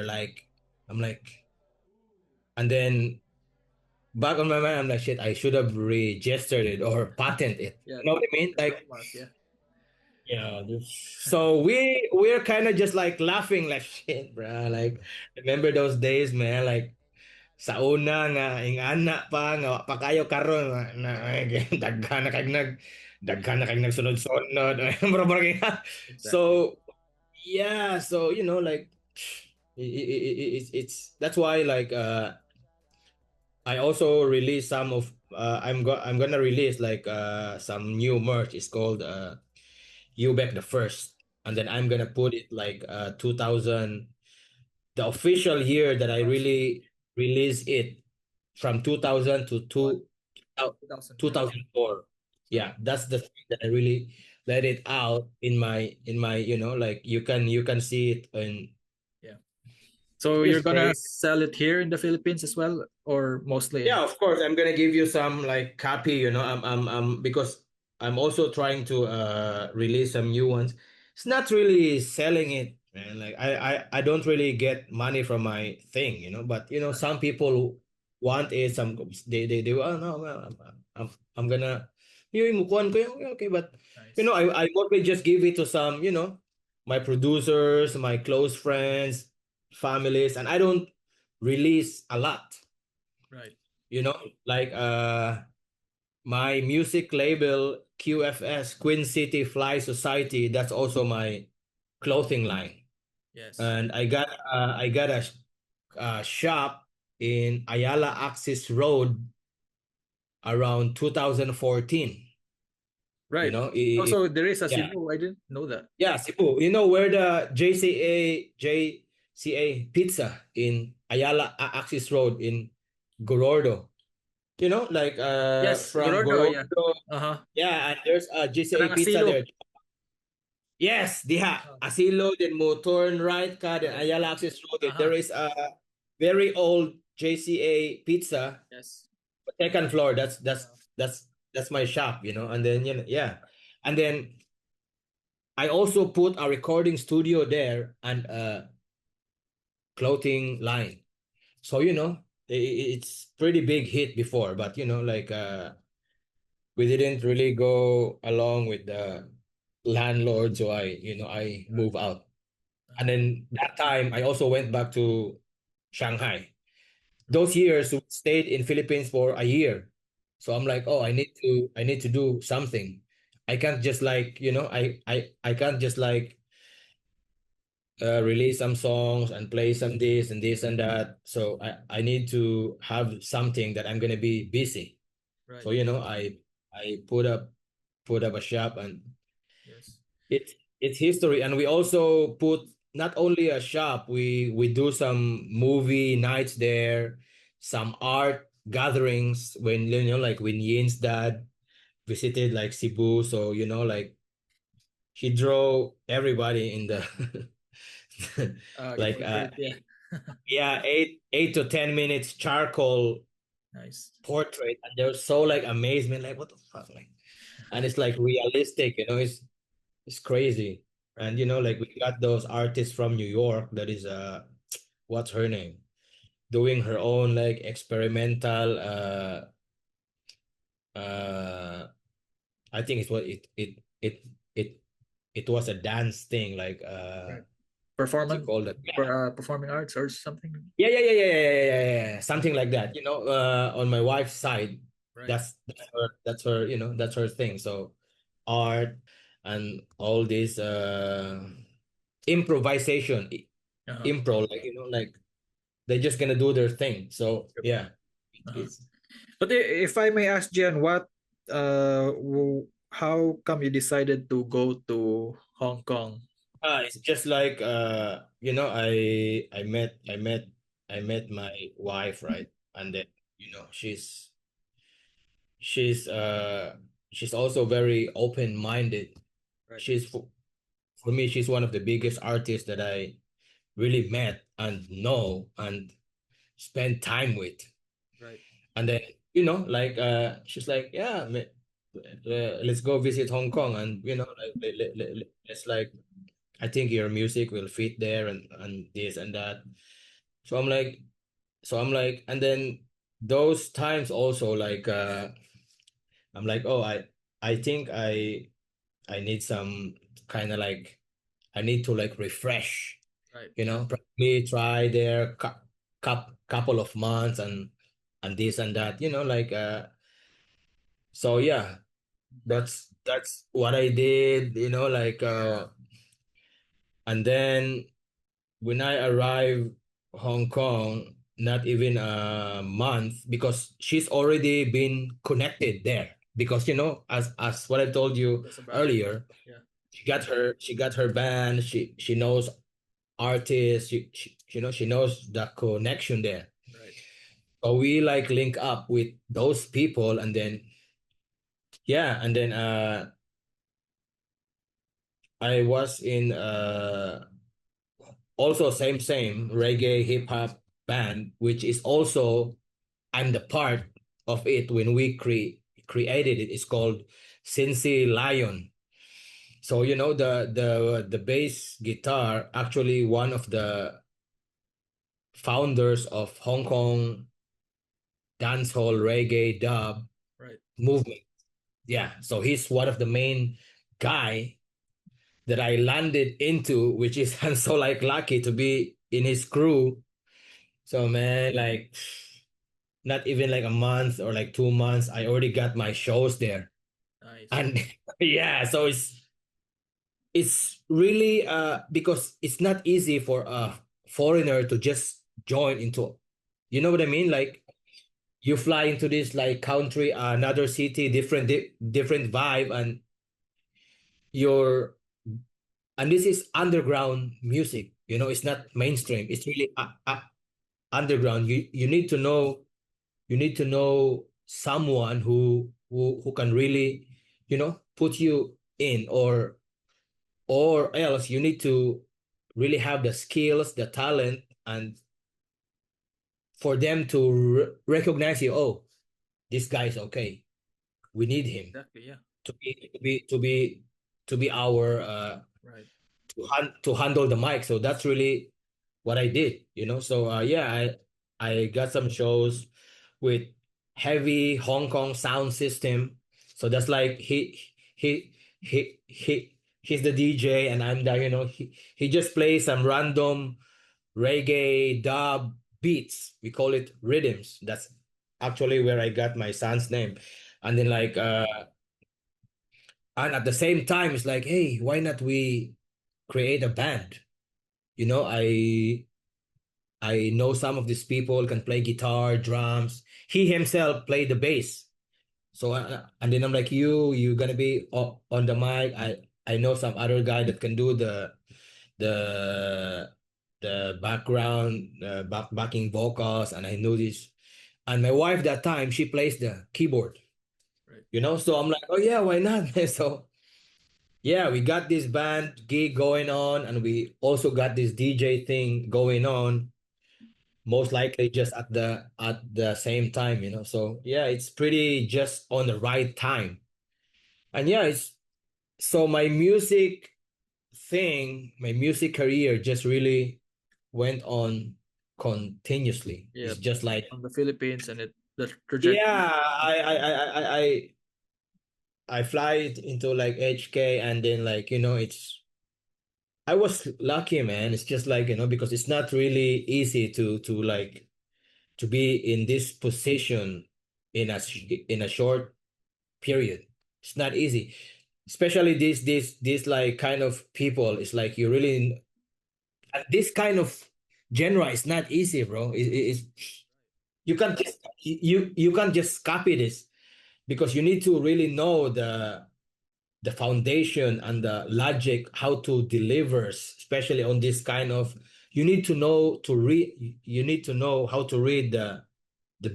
like. I'm like, and then back on my mind, I'm like, shit, I should have registered it or patent it. yeah. You know what I mean? Like, Trademark, yeah, so we're kind of just like laughing like shit, bro. Like, remember those days, man? Like sa una nga ing ana pa nga wa pa kayo karon daghan na kay nagsunod-sunod. exactly, So yeah, so like it's that's why like I also release some of I'm gonna release like some new merch. It's called U-bek the first, and then I'm gonna put it like 2000, the official year that I 2000, really release it, from 2000 to one, 2004, 2004. Yeah, that's the thing that I really let it out in my like you can see it in yeah. So you're just gonna pray. sell it here in the Philippines as well, or mostly in? Yeah, of course. I'm gonna give you some like copy. I'm because I'm also trying to release some new ones. It's not really selling it, man. Like I don't really get money from my thing, But Right, some people want it. Some they oh no, well, I'm gonna yung mukuhan ko yung okay, but nice, I mostly just give it to some my producers, my close friends, families, and I don't release a lot right, you know like my music label QFS, Qveencity Fly Society, that's also my clothing line. yes, And I got a shop in Ayala Axis Road around 2014. right. It, Also, there is a yeah, Cebu. I didn't know that. yeah, Cebu. You know where the JCA Pizza in Ayala Axis Road in Gorordo. Like Yes, from Gorordo, yeah. Gorordo. Uh-huh. Yeah, and there's a Kanang GCA pizza asilo. there. Yes, diha. Uh, Asilo, then mo turn right ka, then right. Ayala Access Road. Then Uh-huh. there is a very old JCA pizza, Yes. second floor. That's that's Uh, that's that's my shop, and then yeah, and then I also put a recording studio there and a clothing line. So it's pretty big hit before, but like we didn't really go along with the landlord, so I right. move out. And Uh-huh. then that time I also went back to Shanghai. Right. Those years we stayed in Philippines for a year. So I'm like, oh, I need to do something. I can't just like, I can't just like release some songs and play some this and this and that. So I need to have something that I'm gonna be busy. Right. So I put up a shop, and Yes. it's history. And we also put not only a shop, we do some movie nights there, some art gatherings when like when Yin's dad visited like Cebu. So like he draw everybody in the like Portrait, yeah. yeah, 8 to 10 minutes charcoal Nice. portrait, and they're so like amazement, like what the fuck, like, and it's like realistic, it's crazy. Right. And like we got those artists from New York, that is what's her name, doing her own like experimental uh I think it's what it was a dance thing, like Right. what you Performance, call that. performing arts or something. Yeah, yeah, yeah, yeah, yeah, yeah, yeah, yeah, Uh, something like that, on my wife's side. Right. That's her, that's her thing. So art and all this improvisation, Uh-huh. improv, like like they're just gonna do their thing. So Yep. yeah, Uh-huh. it's But if I may ask, Jen, how come you decided to go to Hong Kong? it's just like I met my wife, right? And then she's she's uh she's also very open-minded. Right. She's for me, she's one of the biggest artists that I really met and know and spend time with. Right. And then like she's like, yeah, let's go visit Hong Kong, and like let's like, I think your music will fit there, and this and that. So I'm like, and then those times also, like I'm like, oh, I think I need some kind of like, I need to like refresh, Right. Yeah. probably try there couple of months, and this and that, like so yeah, that's what I did, like and then when I arrived Hong Kong, not even a month, because she's already been connected there, because as what I told you There's a band. earlier, Yeah. she got her band, she knows artists, she knows the connection there. Right. So we like link up with those people, and then yeah, and then I was in also same reggae hip hop band, which is also, I'm the part of it when we created it. It's called Cincy Lion. So the bass guitar, actually one of the founders of Hong Kong dancehall reggae dub Right. movement. Yeah, so he's one of the main guy that I landed into, which is I'm so like lucky to be in his crew. So man, like not even like a month or like 2 months, I already got my shows there. Nice. And yeah, so it's really because it's not easy for a foreigner to just join into, you know what I mean? Like you fly into this like country, another city, different vibe, and you're and this is underground music. It's not mainstream. It's really underground. You need to know someone who can really put you in, or else you need to really have the skills, the talent, and for them to recognize you. Oh, this guy's okay. We need him Exactly. Yeah. to be our Right. to handle the mic. So that's really what I did. So yeah, I got some shows with heavy Hong Kong sound system. So that's like he's the DJ, and I'm the he just plays some random reggae dub beats. We call it rhythms. That's actually where I got my son's name. And then like and at the same time, it's like, hey, why not we create a band? You know, I know some of these people can play guitar, drums. He himself played the bass. So and then I'm like, you gonna be on the mic. I know some other guy that can do the the background backing vocals, and I know this. And my wife that time, she plays the keyboard. Right. So I'm like, oh yeah, why not? So yeah, we got this band gig going on, and we also got this DJ thing going on, most likely just at the same time. So yeah, it's pretty just on the right time. And yeah, it's so my music career just really went on continuously. Yeah. It's just like, From the Philippines and the trajectory. yeah, I fly it into like HK, and then like I was lucky, man. It's just like, because it's not really easy to like to be in this position in a short period. It's not easy, especially this like kind of people. It's like you really this kind of genre is not easy, bro. It's you can't just you can't just copy this because you need to really know the foundation and the logic how to deliver, especially on this kind of. You need to know to read. You need to know how to read the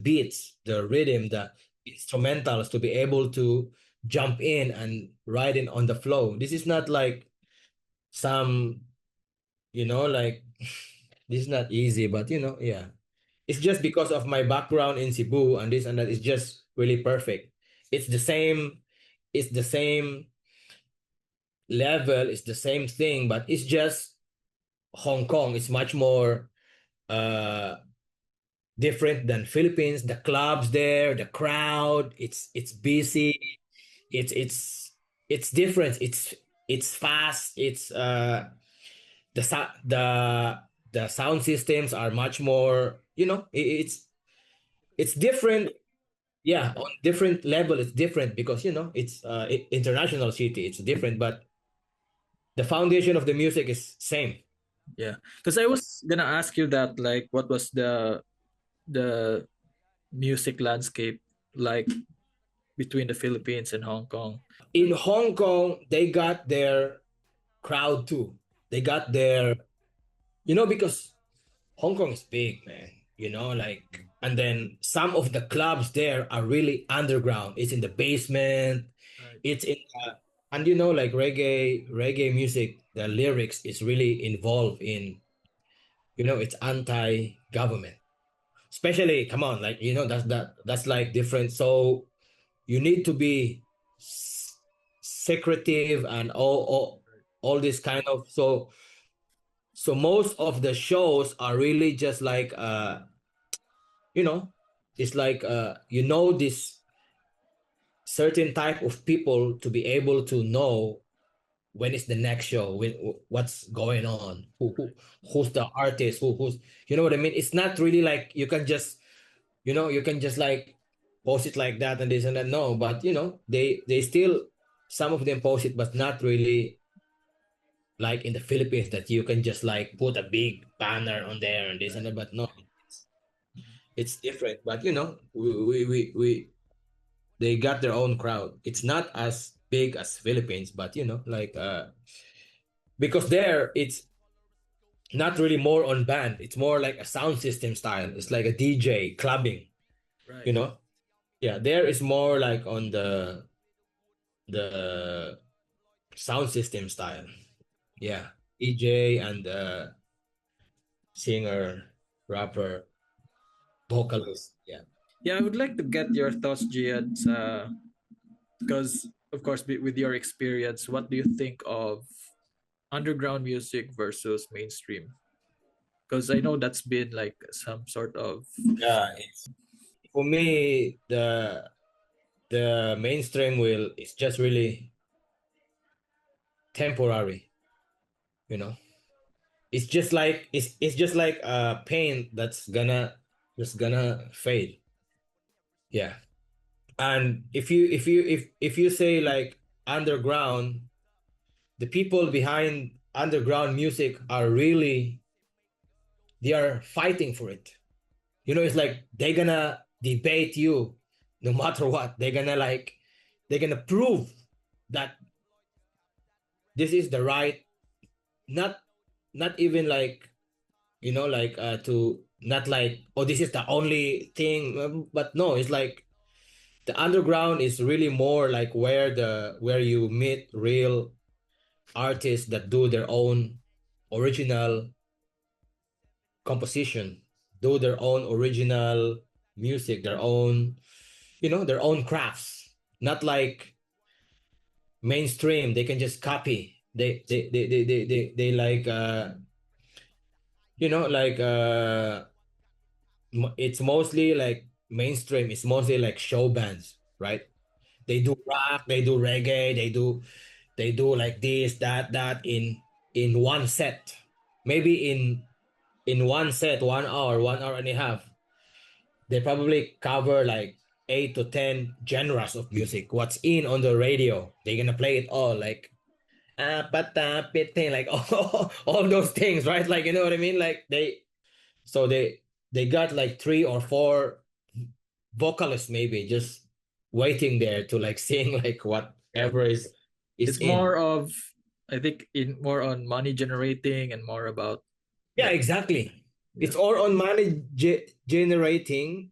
beats, the rhythm, the instrumentals to be able to jump in and ride in on the flow. This is not like some, like this is not easy, but yeah. It's just because of my background in Cebu and this and that. It's just really perfect. It's the same, it's the same level, it's the same thing, but it's just Hong Kong. It's much more uh different than Philippines. The clubs there, the crowd, it's busy. It's different. It's fast. It's the sound systems are much more. It's different. Yeah, on different level, it's different because it's international city. It's different, but the foundation of the music is same. Yeah, because I was gonna ask you that, like, what was the music landscape like between the Philippines and Hong Kong? In Hong Kong, they got their crowd too. They got their, because Hong Kong is big, man. And then some of the clubs there are really underground. It's in the basement. Right. It's in, and like reggae music, the lyrics is really involved in, it's anti-government. Especially, come on, like that's like different. So you need to be secretive and all this kind of. So most of the shows are really just like you know it's like this certain type of people to be able to know when is the next show, what's going on, who's the artist, who's, what I mean. It's not really like you can just like post it like that and this and that. No, but they still, some of them post it, but not really like in the Philippines that you can just like put a big banner on there and this and Right. that. But no, it's different. But we they got their own crowd. It's not as big as Philippines, but like because there it's not really more on band. It's more like a sound system style. It's like a DJ clubbing, you Right. know. Yeah, there is more like on the sound system style. Yeah, DJ and singer, rapper, vocalist. Yeah. Yeah, I would like to get your thoughts, Gian, because of course, with your experience, what do you think of underground music versus mainstream? Because I know that's been like some sort of Yeah, for me the mainstream will is just really temporary, you know. It's just like pain that's gonna just gonna fade. Yeah. And if you say like underground, the people behind underground music are really, they are fighting for it. It's like they're gonna debate you no matter what. They're gonna prove that this is the right, not not even like, like to not like, oh, this is the only thing. But no, it's like the underground is really more like where you meet real artists that do their own original composition, do their own original music, their own crafts. Not like mainstream, they can just copy. They like like it's mostly like mainstream. It's mostly like show bands, right? They do rock, they do reggae, they do like this, that in one set. Maybe in one set, 1 hour, 1 hour and a half. They probably cover like 8 to 10 genres of music. What's in on the radio? They're gonna play it all, like like all those things, right? Like, you know what I mean? Like so they got like 3 or 4 vocalists maybe just waiting there to like sing like Yeah. whatever is It's in. more of, I think, in more on money generating and more about Yeah, like, exactly. yeah, It's all on money generating.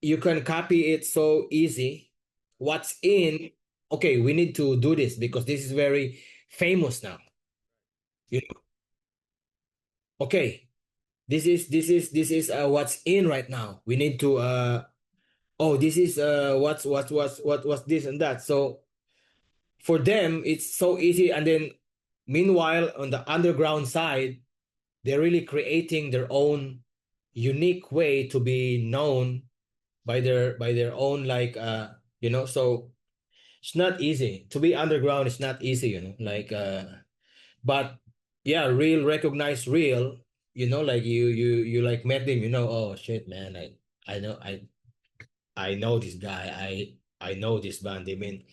You can copy it so easy. What's in? Okay, we need to do this because this is very famous now. You know, okay, this is what's in right now. We need to oh, this is what's this and that. So for them, it's so easy. And then meanwhile, on the underground side, they're really creating their own unique way to be known by their own, like so it's not easy to be underground. It's not easy, like but yeah, real recognize real, like you like met them, oh shit, man, I know I know this guy, I know this band. I mean,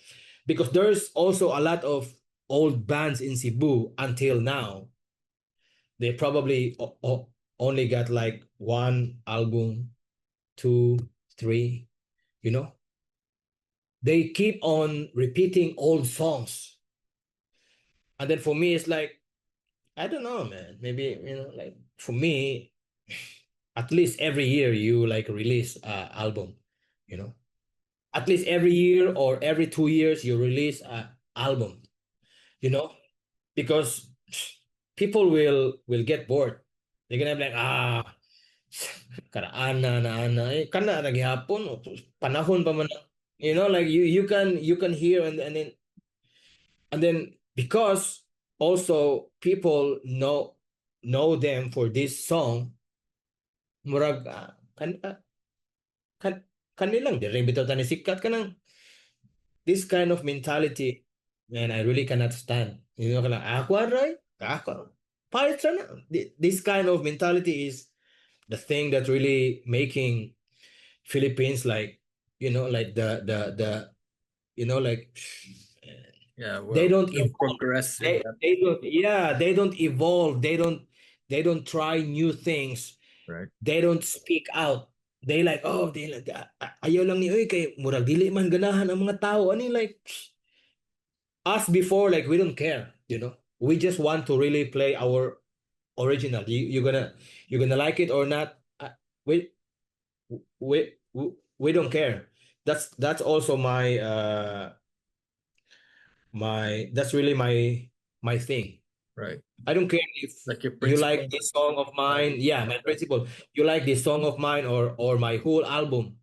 because there's also a lot of old bands in Cebu until now. They probably only got like one album, two, three, you know. They keep on repeating old songs. And then for me, it's like, I don't know, man. Maybe, like for me, at least every year you like release album, you know. At least every year or every 2 years you release a album, you know, because people will get bored. They're gonna be like, karaan na kana naghihapon panahon pa man, like you can hear, and then because also people know them for this song, murag kan kanilang dire bitaw tani sikat kanang, this kind of mentality, man, I really cannot stand. Kana ako aray, ako pahit na. This kind of mentality is the thing that really making Philippines like, like the like yeah, they well, don't we don't evolve. progress in They that, they don't, yeah, they don't evolve. They don't try new things. right? They don't speak out. They like, oh, they like, ayaw lang ni oy kay murag dili man ganahan ang mga tao ani, like us before, like we don't care, we just want to really play our original. You're gonna like it or not, we we don't care. That's also that's really my thing. Right. I don't care if Like your you like principle. this song of mine. Yeah, my principle. You like this song of mine or my whole album.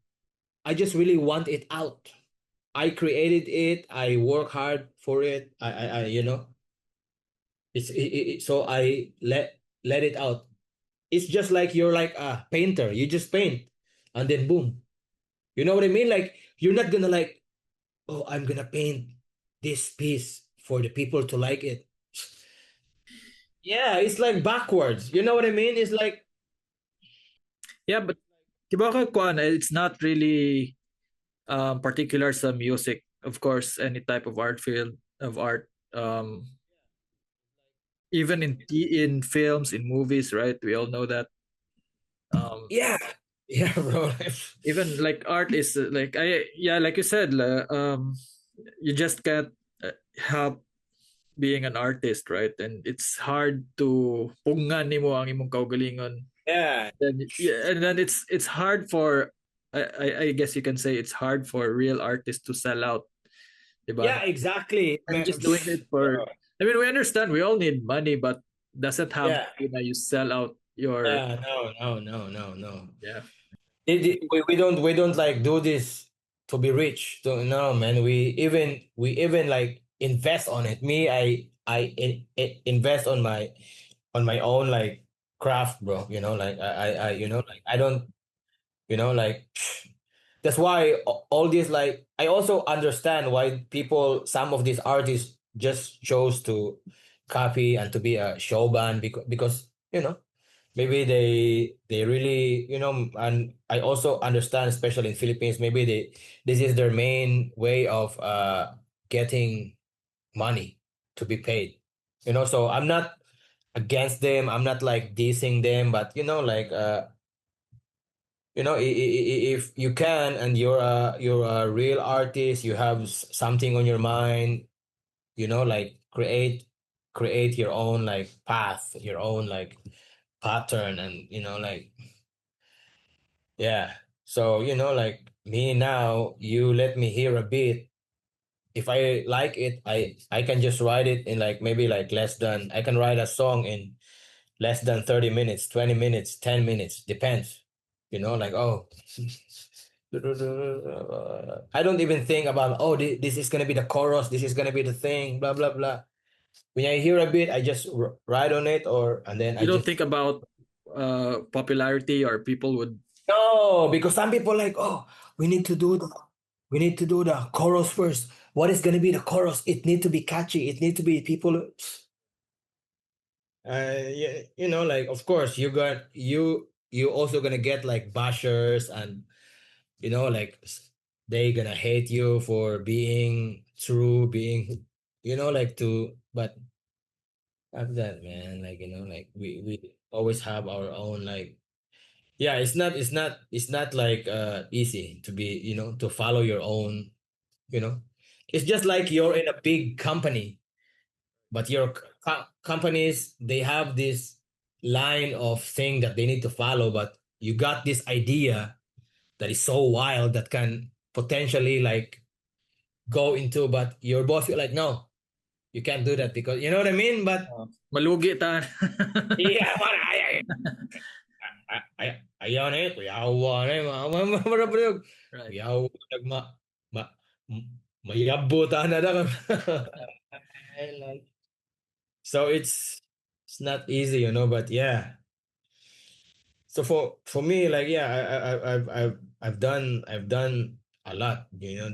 I just really want it out. I created it. I work hard for it. So I let it out. It's just like you're like a painter. You just paint, and then boom. You know what I mean? Like you're not gonna like, oh, I'm gonna paint this piece for the people to like it. Yeah, it's like backwards. You know what I mean? It's like, Yeah, but diba ka kuan, it's not really particular sa music. Of course, any type of art field of art, even in films, in movies, right? We all know that. Um, yeah, yeah, bro. even like art is like, I yeah, like you said, you just can't help being an artist, right? And it's hard to pungan nimo ang imong kaugalingon. Yeah, Then yeah, and then it's hard for, I guess you can say it's hard for real artists to sell out, diba? yeah, exactly. I'm just doing it for. I mean, we understand we all need money, but doesn't have to Yeah, be that you sell out your. yeah, no, no, no, no, no. Yeah, We don't like do this to be rich. So no, man. We even like invest on it. Me, invest on my own like craft, bro. Like like I don't, like that's why all this, like I also understand why people, some of these artists just chose to copy and to be a show band, because maybe they really, and I also understand, especially in Philippines, maybe this is their main way of getting money to be paid. So I'm not against them. I'm not like dissing them, but like if you can, and you're a real artist, you have something on your mind, like create your own like path, your own like pattern, and like, yeah. So like me now, you let me hear a beat. If I like it, I can just write it in like maybe like less than, I can write a song in less than 30 minutes, 20 minutes, 10 minutes, depends. Like, oh, I don't even think about, oh, this is going to be the chorus, this is going to be the thing, blah, blah, blah. When I hear a bit, I just write on it, or, and then I You don't just, think about popularity or people would. no, because some people like, oh, we need to do the, we need to do the chorus first. What is going to be the chorus? It need to be catchy. It need to be people. Yeah, like, of course you also gonna get like bashers, and like they gonna hate you for being true, being, like, to, but after that, man, like, like we always have our own, like, yeah, it's not like easy to be, to follow your own, you know it's just like you're in a big company, but your companies, they have this line of thing that they need to follow, but you got this idea that is so wild that can potentially like go into, but your boss, you're like, no, you can't do that, because you know what I mean. But Malugi ta. yeah, man, ayaw na yun, kuyawa na yun, mga Right. kuyawa, ma, ma, mayabutan na na. Like, so it's not easy, but yeah. So for me, like, yeah, I've done a lot,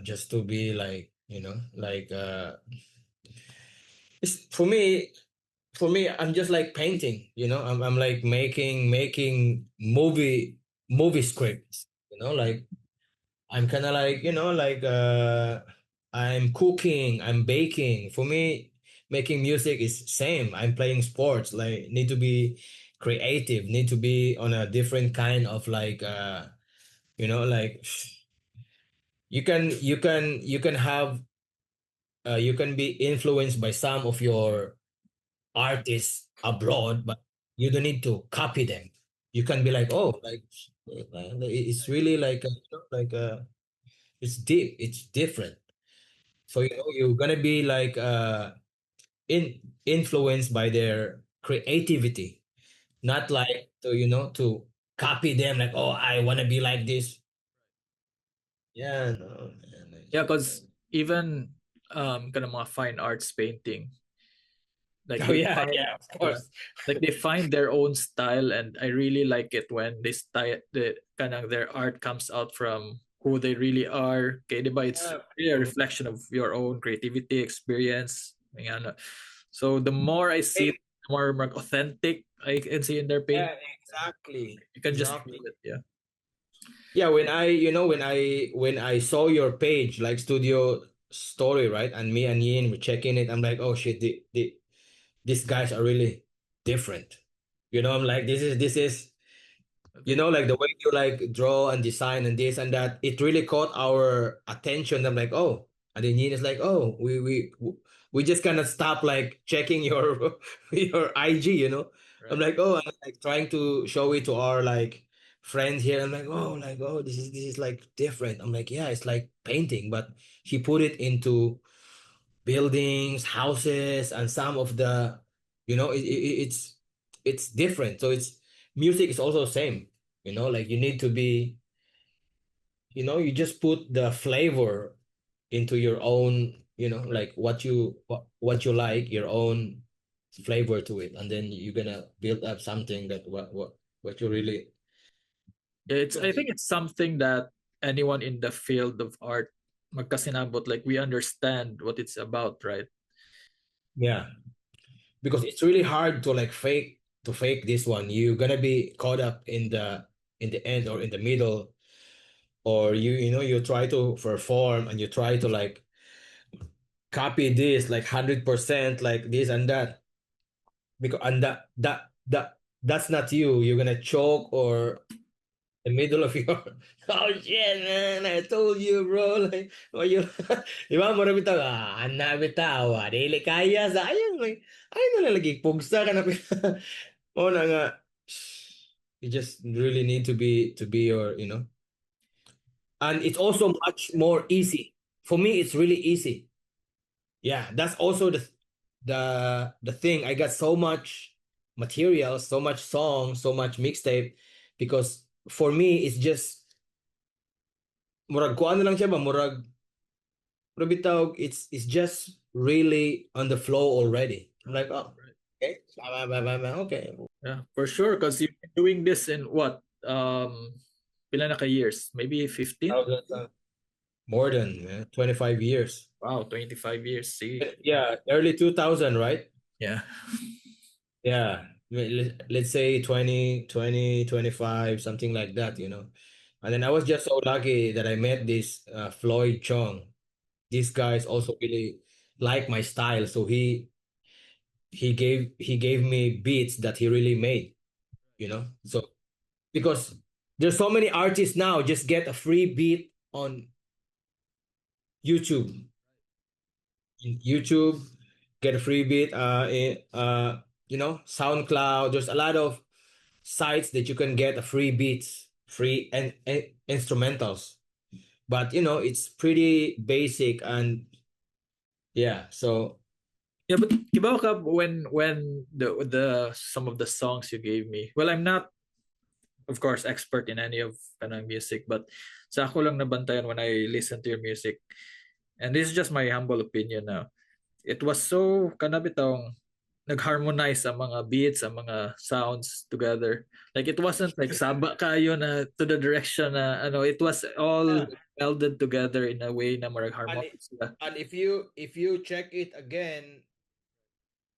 just to be like, like, it's for me, I'm just like painting, I'm like making movie scripts, like, I'm kind of like, like, I'm cooking, I'm baking. For me, making music is same. I'm playing sports, like, need to be creative, need to be on a different kind of like, like, you can have, you can be influenced by some of your artists abroad, but you don't need to copy them. You can be like, oh, like, it's really like, like, it's deep, it's different. So you're gonna be like, influenced by their creativity, not like to, to copy them, like, oh, I want to be like this. Yeah, no, man, Yeah, because even kind of mga fine arts painting, like oh they yeah, find, yeah, of yeah, course. like they find their own style, and I really like it when they style the kind of their art comes out from who they really are. Okay, diba? It's Yeah, really a reflection of your own creativity experience. Ayan. So the more I see it, the more authentic I can see in their paint. yeah, exactly, You can just feel exactly. it. Yeah. Yeah, when I saw your page, like, Studio Story, right, and me and Yin were checking it, I'm like, oh shit, these guys are really different. I'm like, this is Okay. like the way you like draw and design and this and that, it really caught our attention. I'm like, oh, and then Yin is like, oh, we just kind of stop like checking your your IG. I'm Right. like, oh, I'm like trying to show it to our like friends here. I'm like, oh, this is like different. I'm like, yeah, it's like painting, but he put it into buildings, houses, and some of the, it's different. So it's music is also same. Like, you need to be, you just put the flavor into your own, like what you like, your own flavor to it, and then you're gonna build up something that what you really. Yeah, I think it's something that anyone in the field of art magkasinabot, like we understand what it's about, right? Yeah, because it's really hard to like fake. to fake this one. You're gonna be caught up in the end or in the middle, or you try to perform and you try to like copy this like 100% like this and that, because and that's not you. You're gonna choke or the middle of your oh shit man, I told you bro, like oh you di ba mura bitaw ana bitaw dili kaya sayang like ay na lagi pugsa ka na oh na nga, you just really need to be your and it's also much more easy for me. It's really easy. Yeah, that's also the thing. I got so much material, so much song, so much mixtape, because for me it's just murag kuan na lang siya ba murag bitaw, it's just really on the flow already. I'm like, oh, okay, okay. Yeah, for sure. Because you've been doing this in what? Pila na ka years? Maybe 15? More than 25 years. Wow, 25 years. See? Yeah, early 2000, right? Yeah. Yeah. Let's say 20, 25, something like that. And then I was just so lucky that I met this Floyd Chong. This guy is also really like my style, so he gave me beats that he really made. So because there's so many artists now just get a free beat on YouTube. In YouTube, get a free beat. SoundCloud. There's a lot of sites that you can get a free beats, free and instrumentals. But it's pretty basic and yeah. So Yeah, but kibaw ka when the some of the songs you gave me. Well, I'm not, of course, expert in any of kanang music, but sa ako lang nabantayan when I listen to your music, and this is just my humble opinion now. It was so kanabitong nag-harmonize ang mga beats, ang mga sounds together. Like it wasn't like saba kayo na to the direction na ano, it was all yeah. melded together in a way na marag harmonious sila. And if you check it again,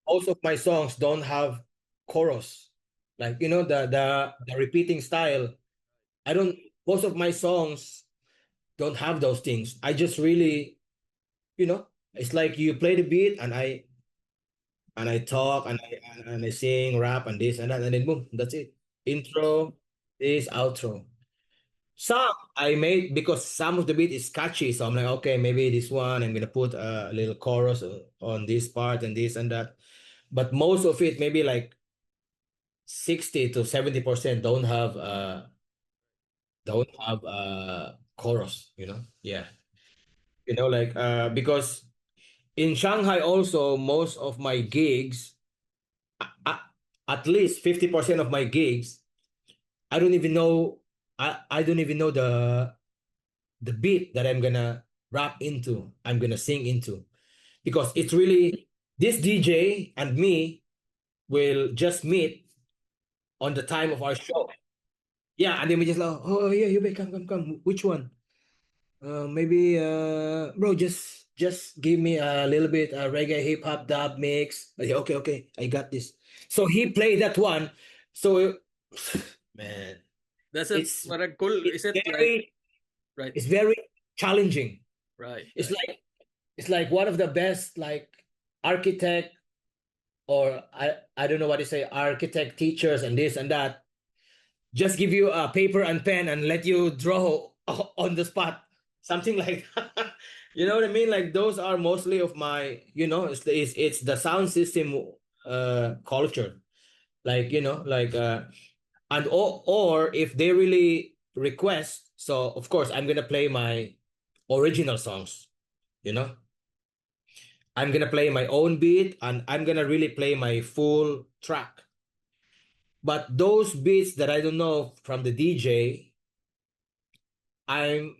most of my songs don't have chorus. Like the repeating style. I don't Most of my songs don't have those things. I just really, it's like you play the beat and I talk and I sing, rap and this and that, and then boom, that's it. Intro, this, outro. Some I made because some of the beat is catchy, so I'm like, okay, maybe this one I'm gonna put a little chorus on this part and this and that. But most of it, maybe like 60 to 70% don't have chorus. Yeah. Like because in Shanghai also most of my gigs, uh, at least 50% of my gigs, I don't even know I don't even know the beat that I'm gonna rap into, I'm gonna sing into, because it's really this DJ and me will just meet on the time of our show. Yeah, and then we just like, oh yeah, you may come. Which one? Maybe bro, just give me a little bit reggae hip hop dub mix. I say, okay, I got this. So he played that one. So man, That's it. it's Marag cool. it's Is it like very right? it's very challenging. Right. It's Right. like it's like one of the best like architect, or I don't know what to say, architect teachers and this and that just give you a paper and pen and let you draw on the spot, something like that. You know what I mean? Like those are mostly of my, it's the sound system culture. Like, and or if they really request, so of course I'm gonna play my original songs, you know. I'm gonna play my own beat and I'm gonna really play my full track. But those beats that I don't know from the DJ, I'm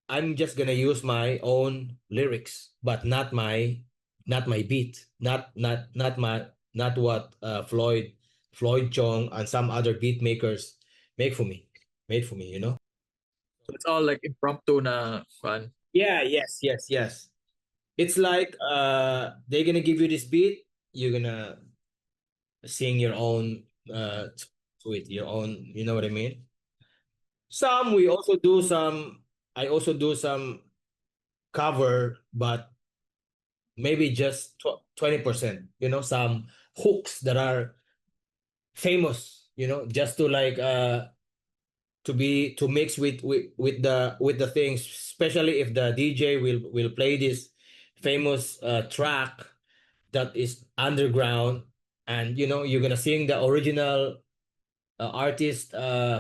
I'm just gonna use my own lyrics, but not my beat, not what Floyd Chong and some other beat makers make for me, made for me. So it's all like impromptu na fun. Yeah, yes. It's like they're gonna give you this beat, you're gonna sing your own with your own, you know what I mean? Some we also do some. I also do some cover, but maybe just 20%. You know, some hooks that are famous. You know, just to like to be to mix with the things, especially if the DJ will play this famous track that is underground, and you know you're gonna sing the original artist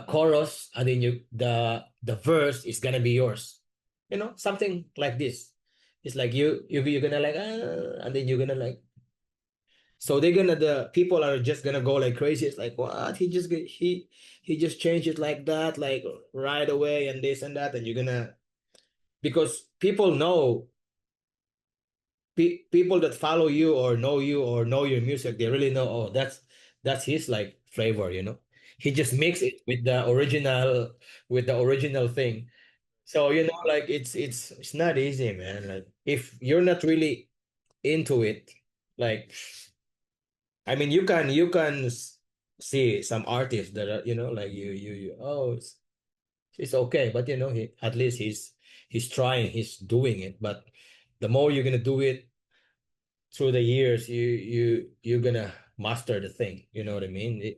chorus, and then the verse is gonna be yours. You know, something like this. It's like you're gonna like and then you're gonna like, so they're gonna, the people are just gonna go like crazy. It's like, what, he just changed it like that, like right away, and this and that, and you're gonna, because people know, people that follow you or know your music, they really know, oh, that's his like flavor, you know. He just mix it with the original thing. So you know, like it's not easy, man. Like if you're not really into it, like I mean, see some artists that are, you know, like oh, it's okay, but you know, he at least he's trying, he's doing it. But the more you're gonna do it through the years, you're gonna master the thing. You know what I mean?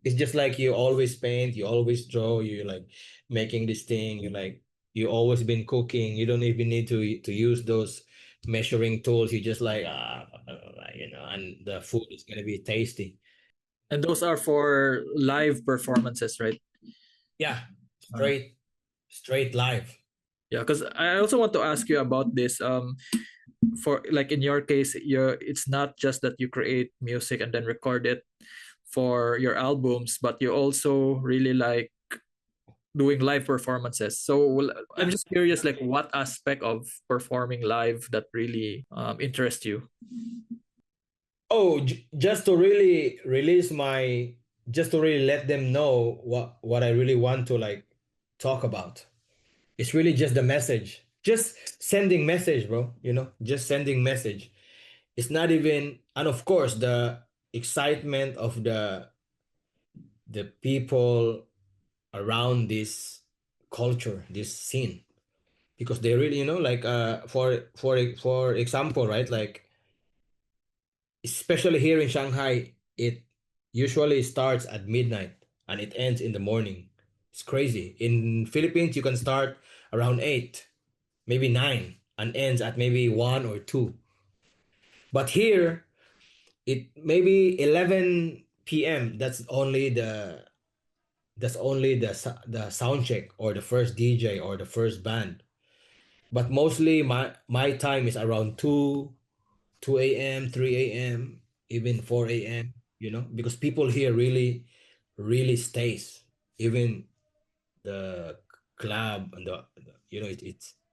It's just like you always paint, you always draw, you like making this thing. You like you always been cooking. You don't even need to use those measuring tools. You just like you know, and the food is gonna be tasty. And those are for live performances, right? Yeah, Uh, straight live. yeah, because I also want to ask you about this. For like in your case, it's not just that you create music and then record it for your albums, but you also really like doing live performances. So I'm Yeah. just curious, like what aspect of performing live that really interests you? Oh, just to really release my, just to really let them know what I really want to like talk about. It's really just the message. Just sending message, bro. You know, just sending message. It's not even, and of course the excitement of the people around this culture, this scene, because they really, you know, like for example, right? Like especially here in Shanghai, it usually starts at midnight and it ends in the morning. It's crazy. In Philippines, you can start around 8, maybe 9, and ends at maybe 1 or 2. But here, it maybe 11 p.m. That's only the sound check or the first DJ or the first band. But mostly my time is around 2 a.m., 3 a.m., even 4 a.m., you know, because people here really, really stays. Even the club and you know,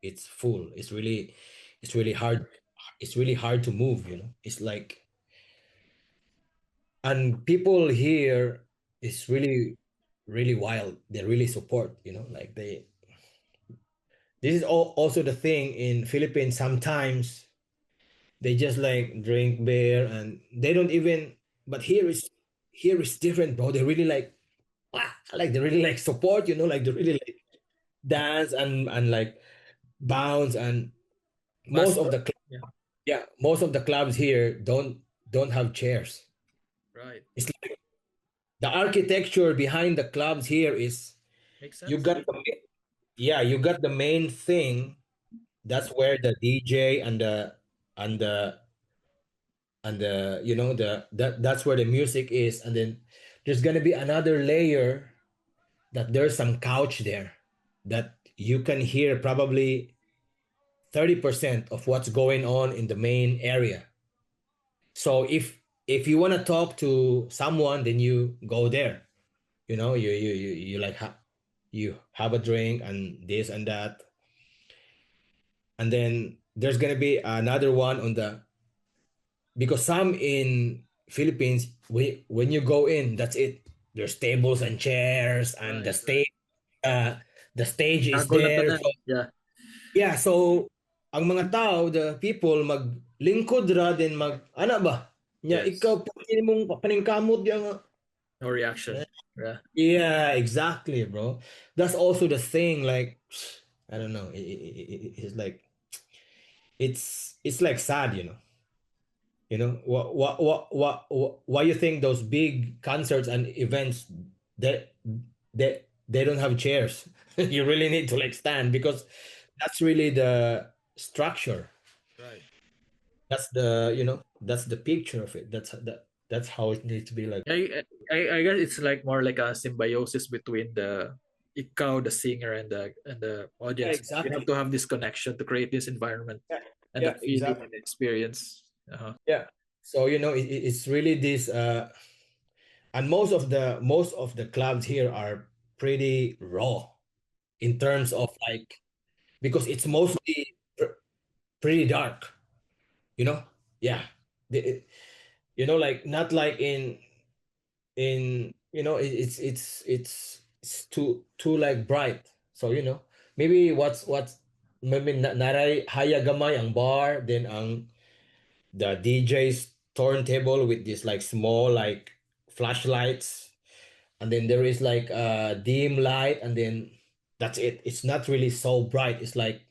it's full. It's really hard. It's really hard to move, you know. It's like, and people here is really, really wild. They really support, you know, like this is also the thing in Philippines. Sometimes they just like drink beer and they don't even, but here is different, bro. They really like, like they really like support, you know, like they really like dance and like bounce. And most Fast, of yeah, most of the clubs here don't have chairs. right. It's like the architecture behind the clubs here is, Makes you sense. got the yeah, you got the main thing. That's where the DJ and the you know, that's where the music is. And then there's gonna be another layer that there's some couch there that you can hear probably 30% of what's going on in the main area. So if you want to talk to someone, then you go there. You know, you like you have a drink and this and that. And then there's gonna be another one on the, because some in Philippines, when you go in, that's it. There's tables and chairs, and Right, right. the stage is Tago na there. tanan. So Yeah. yeah, so ang mga tao, the people maglingkod ra din, mag ana ba? Nya Yes. ikaw pwede mong paningkamot yang No Yeah, reaction. Yeah. yeah, exactly, bro. That's also the thing. Like, I don't know. It's like it's like sad, you know. You know why you think those big concerts and events that they don't have chairs? You really need to like stand because that's really the structure. Right. That's the that's the picture of it. That's how it needs to be like. I guess it's like more like a symbiosis between the ikaw, the singer, and the Yeah, audience. You have exactly. to have this connection to create this environment Yeah, and yeah, that feeling exactly. and experience. Uh-huh. Yeah. So it's really this, and most of the clubs here are pretty raw in terms of like because it's mostly pretty dark. You know, yeah. The, like not like in it's too like bright. So maybe what's maybe naray haya gamay ang bar, then ang the DJ's turntable with this like small like flashlights, and then there is like a dim light, and then that's it. It's not really so bright. It's like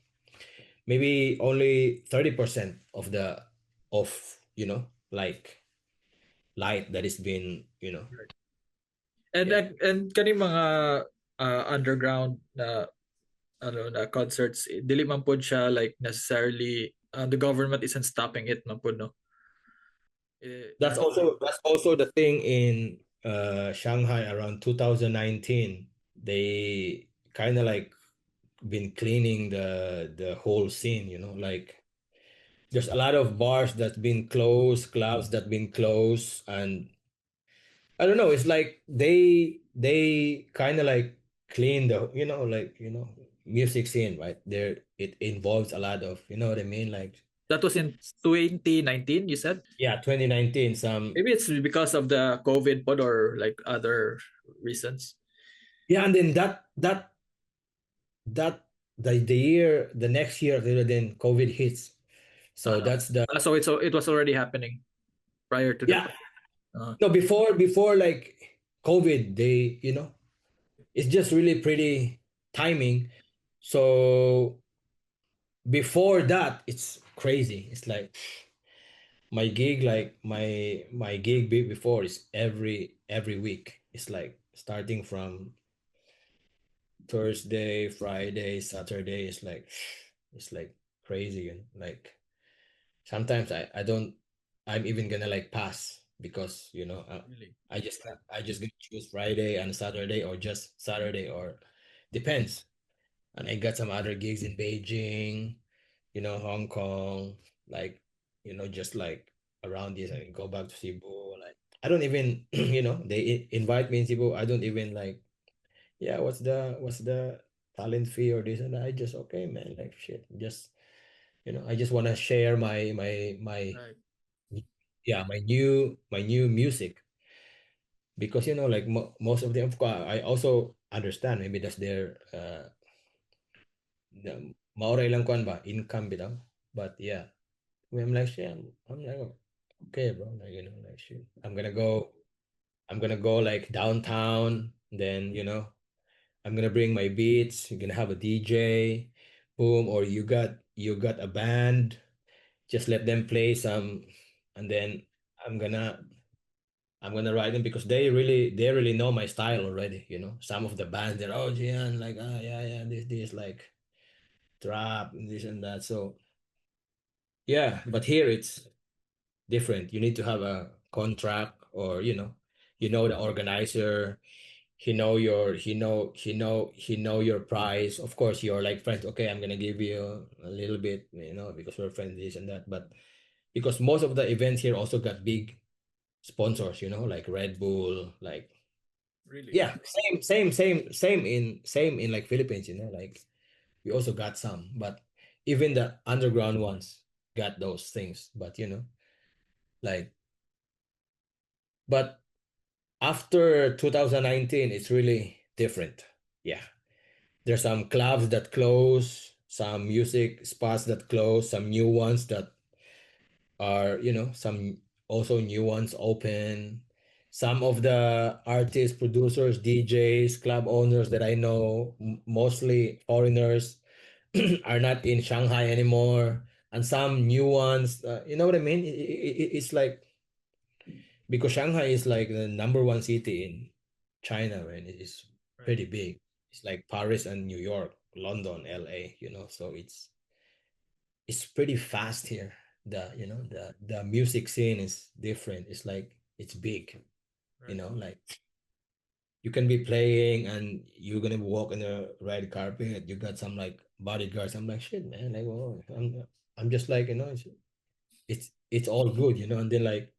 maybe only 30% of the of like light that is being Right. And yeah. kaning mga underground na ano na concerts, dili man pod siya like necessarily the government isn't stopping it man pod, no. That's also the thing in Shanghai around 2019. They kind of like been cleaning the whole scene, like there's a lot of bars that's been closed, clubs that been closed, and I don't know, it's like they kind of like clean the, like, music scene, right? There it involves a lot of, you know what I mean? Like That was in 2019, you said? yeah, 2019 some. Maybe it's because of the COVID pod or like other reasons. Yeah, and then that the next year then COVID hits. So Uh, that's the so it was already happening prior to the yeah. COVID. Uh, No, before like COVID, they, it's just really pretty timing. So before that, it's crazy. It's like my gig, like my gig before is every week. It's like starting from Thursday, Friday, Saturday. It's like crazy, and like sometimes I don't, I'm even gonna like pass because really. I just gonna choose Friday and Saturday, or just Saturday, or depends. And I got some other gigs in Beijing, Hong Kong, like just like around this. I go back to Cebu. Like I don't even they invite me in Cebu. I don't even like, yeah, what's the talent fee or this and that. I just, okay, man, like shit, just I just want to share my Right. yeah, my new music, because like most of them, of course, I also understand maybe that's their maoray lang kuan ba income bitaw. But yeah, I'm like shit, I'm like, okay, bro, like like shit, I'm gonna go like downtown, then I'm gonna bring my beats. You're gonna have a DJ, boom, or you got a band. Just let them play some, and then I'm gonna I'm gonna write them because they really know my style already. Some of the bands, they're, oh, Gian, like, yeah, yeah, this like trap and this and that. So yeah, but here it's different. You need to have a contract, or the organizer. He know your price. Of course, you're like friends. Okay, I'm gonna give you a little bit, because we're friends, this and that. But because most of the events here also got big sponsors, like Red Bull, like, Really. yeah, same in like Philippines, like we also got some, but even the underground ones got those things. But like, but after 2019, it's really different. Yeah, there's some clubs that close, some music spots that close, some new ones that are, some also new ones open. some of the artists, producers, DJs, club owners that I know, mostly foreigners, are not in Shanghai anymore, and some new ones. You know what I mean? It's like because Shanghai is like the number one city in China, right? It is Right. pretty big. It's like Paris and New York, London, LA, so it's pretty fast here. The music scene is different. It's like it's big, Right. like you can be playing and you're gonna walk on the red carpet. You got some like bodyguards. I'm like shit, man. Like, oh, I'm just like it's all good, and then like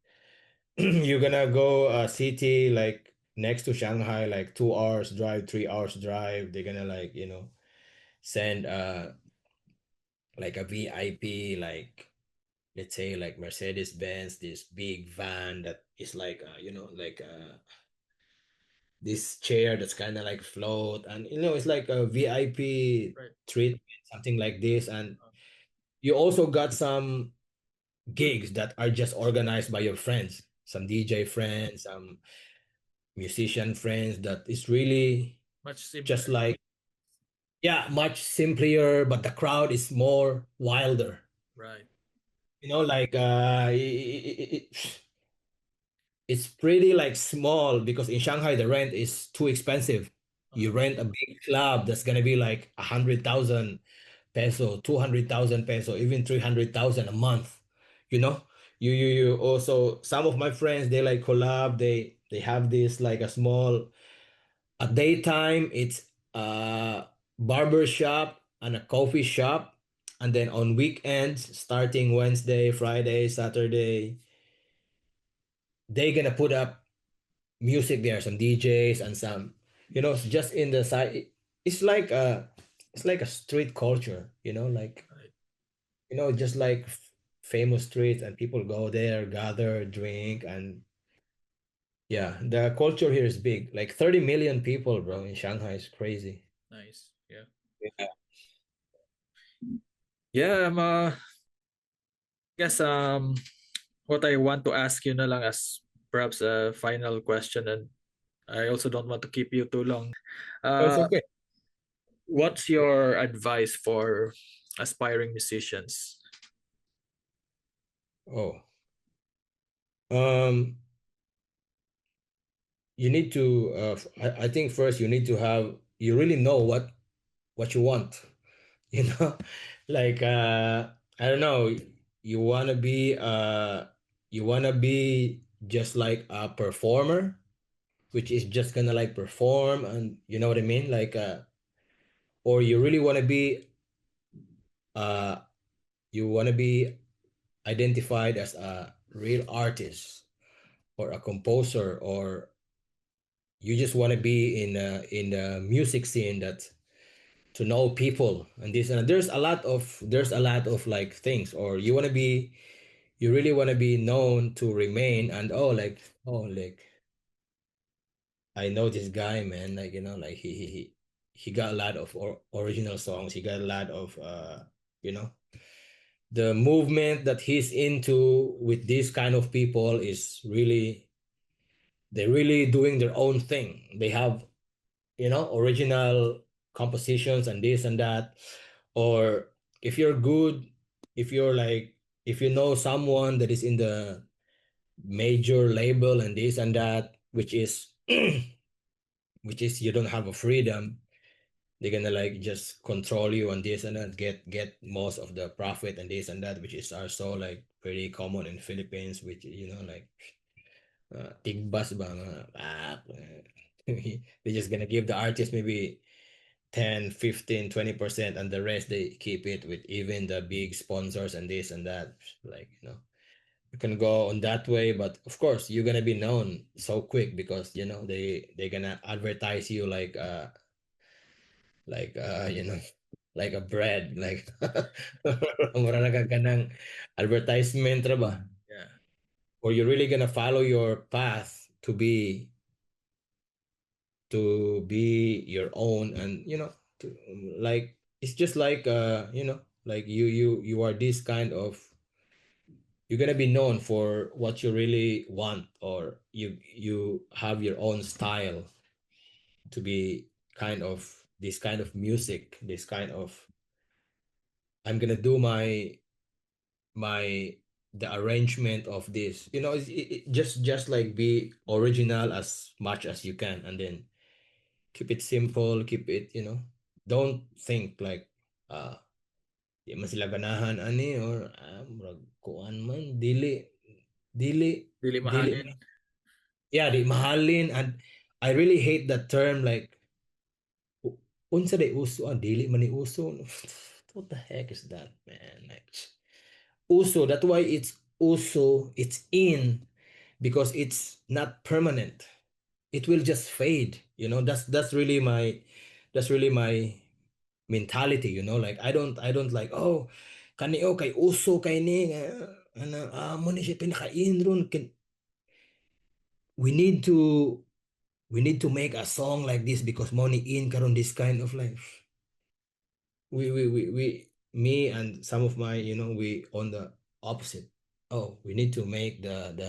you're gonna go a city like next to Shanghai, like 2 hours drive, 3 hours drive. They're gonna like send like a VIP, like let's say like Mercedes Benz, this big van that is like like this chair that's kind of like float, and it's like a VIP Right. treatment, something like this. And Uh, you also got some gigs that are just organized by your friends, some DJ friends, some musician friends, that is really Much simpler. just like, yeah, much simpler, but the crowd is more wilder. Right. Like it's pretty like small because in Shanghai the rent is too expensive. You Uh-huh. rent a big club that's gonna be like 100,000 peso, 200,000 peso, even 300,000 a month. You know, you also, some of my friends, they like collab. They have this like a small, at daytime it's a barber shop and a coffee shop, and then on weekends, starting Wednesday, Friday, Saturday, they gonna put up music there, some DJs and some, just in the side. It's like a street culture, like, Right. just like famous streets, and people go there, gather, drink, and yeah, the culture here is big. Like 30 million people, bro, in Shanghai is crazy. Nice. Yeah. Yeah. Yeah. Guess what I want to ask you na lang as perhaps a final question, and I also don't want to keep you too long. Oh, it's Uh, okay. what's your advice for aspiring musicians? Oh, um, you need to. I think first you need to have. You really know what you want. You know, like I don't know. You wanna be you wanna be just like a performer, which is just gonna like perform, and you know what I mean, like or you really wanna be uh you wanna be identified as a real artist or a composer, or you just want to be in the music scene, that to know people and this and that. There's a lot of like things, or you really want to be known to remain, and like I know this guy, man, like like he got a lot of original songs. He got a lot of you know the movement that he's into with these kind of people is really, they're really doing their own thing. They have original compositions and this and that. Or if you're good, if you're like, if you know someone that is in the major label and this and that, which is which is you don't have a freedom, they're gonna like just control you and this and that, get most of the profit and this and that, which is also like pretty common in Philippines, which like tigbas ba mga, they're just gonna give the artist maybe 10, 15, 20%, and the rest they keep it with even the big sponsors and this and that. Like, you can go on that way, but of course you're gonna be known so quick because they're gonna advertise you like like a bread, like mura na ka ng advertisement ra ba? Yeah. Or you're really gonna follow your path to be your own, and like it's just like like you are this kind of you're gonna be known for what you really want, or you have your own style to be kind of this kind of music, this kind of I'm gonna do my the arrangement of this. Just like be original as much as you can, and then keep it simple, keep it, don't think like di man sila ganahan ani, or murag kuan man dili Really dili mahalin. yeah, di mahalin. And I really hate that term like unsa day uso, dili man ni uso. What the heck is that, man? Like uso, that's why it's uso, it's in, because it's not permanent. It will just fade. That's really my mentality. Like I don't like, oh, kani kay uso kay ni ano, mo ni siya pinakain ron. We need to we need to make a song like this because money in karon this kind of life. We Me and some of my, we on the opposite. Oh, we need to make the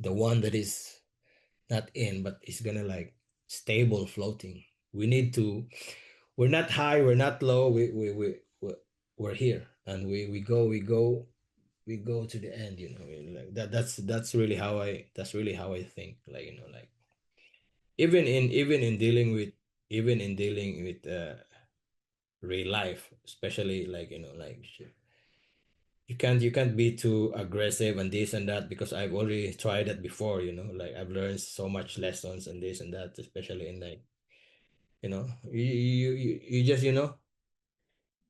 one that is not in, but it's gonna like stable floating. We're not high, we're not low, we're here, and we go to the end. Like that's really how I think, like, like even in dealing with real life, especially, like, like you can't be too aggressive and this and that, because I've already tried that before. Like I've learned so much lessons and this and that, especially in, like, you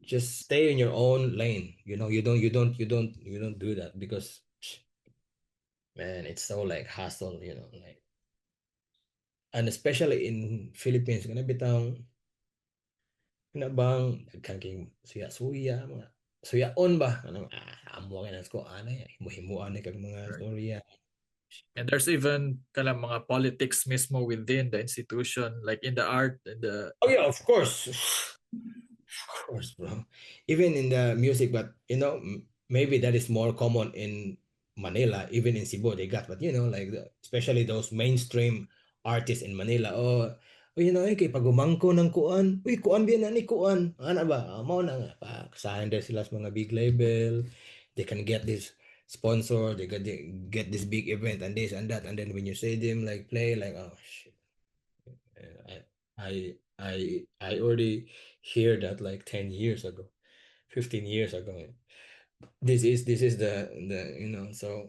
just stay in your own lane. You don't do that, because man, it's so like hassle, like. And especially in Philippines, gonna bitang bang nagkangking suya-suya, mga suyaon ba, anong amo ka nas ko anay himuhimuan ni kag mga storya. And there's even kind of mga politics mismo within the institution, like in the art and the Oh yeah, of course. Of course, bro. Even in the music, but maybe that is more common in Manila. Even in Cebu, they got, but like especially those mainstream artists in Manila. Oh, kay pagumangko ng kuan, uy, kuan biyan na ni kuan. Ano ba? Mao na nga. Kasahan din sila sa mga big label. They can get this sponsor. They get this big event and this and that. And then when you say them like play, like, oh shit. I I already hear that like 10 years ago, 15 years ago. This is the so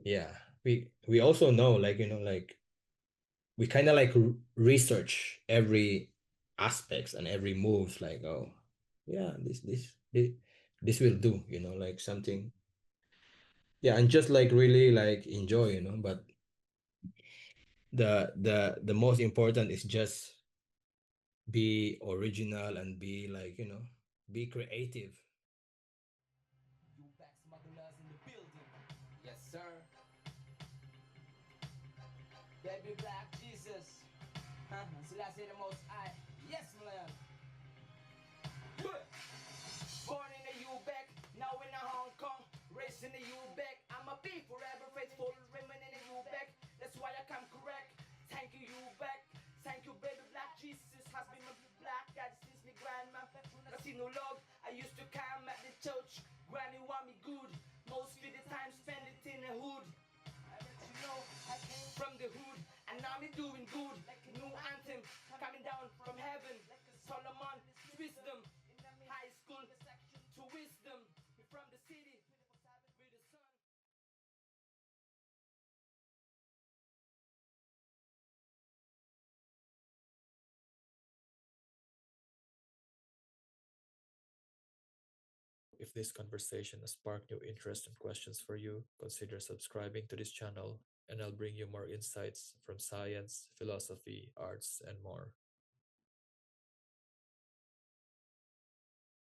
yeah, we also know, like, like we kind of like research every aspects and every moves, like, oh yeah, this will do, like something. Yeah, and just like really like enjoy, but the most important is just be original and be like, be creative. U-bek smugglers in the building. Yes, sir. Baby Black Jesus. Huh? Sila say the most I. Yes, man. Born in the U-bek, now in the Hong Kong. Raised in the U-bek. I'm a be forever faithful, remain in the U-bek. That's why I come correct. Thank you, U-bek. Thank you, baby Black Jesus. Has been my black dad since me grandma. Casino log, I used to come at the church. Granny want me good. Mostly the time spend it in the hood. I let you know I came from the hood, and now me doing good. Like a new anthem coming down from heaven. Like a Solomon, wisdom. High school to wisdom. We from the city with the sun. if this conversation has sparked new interest and questions for you, consider subscribing to this channel, and I'll bring you more insights from science, philosophy, arts, and more.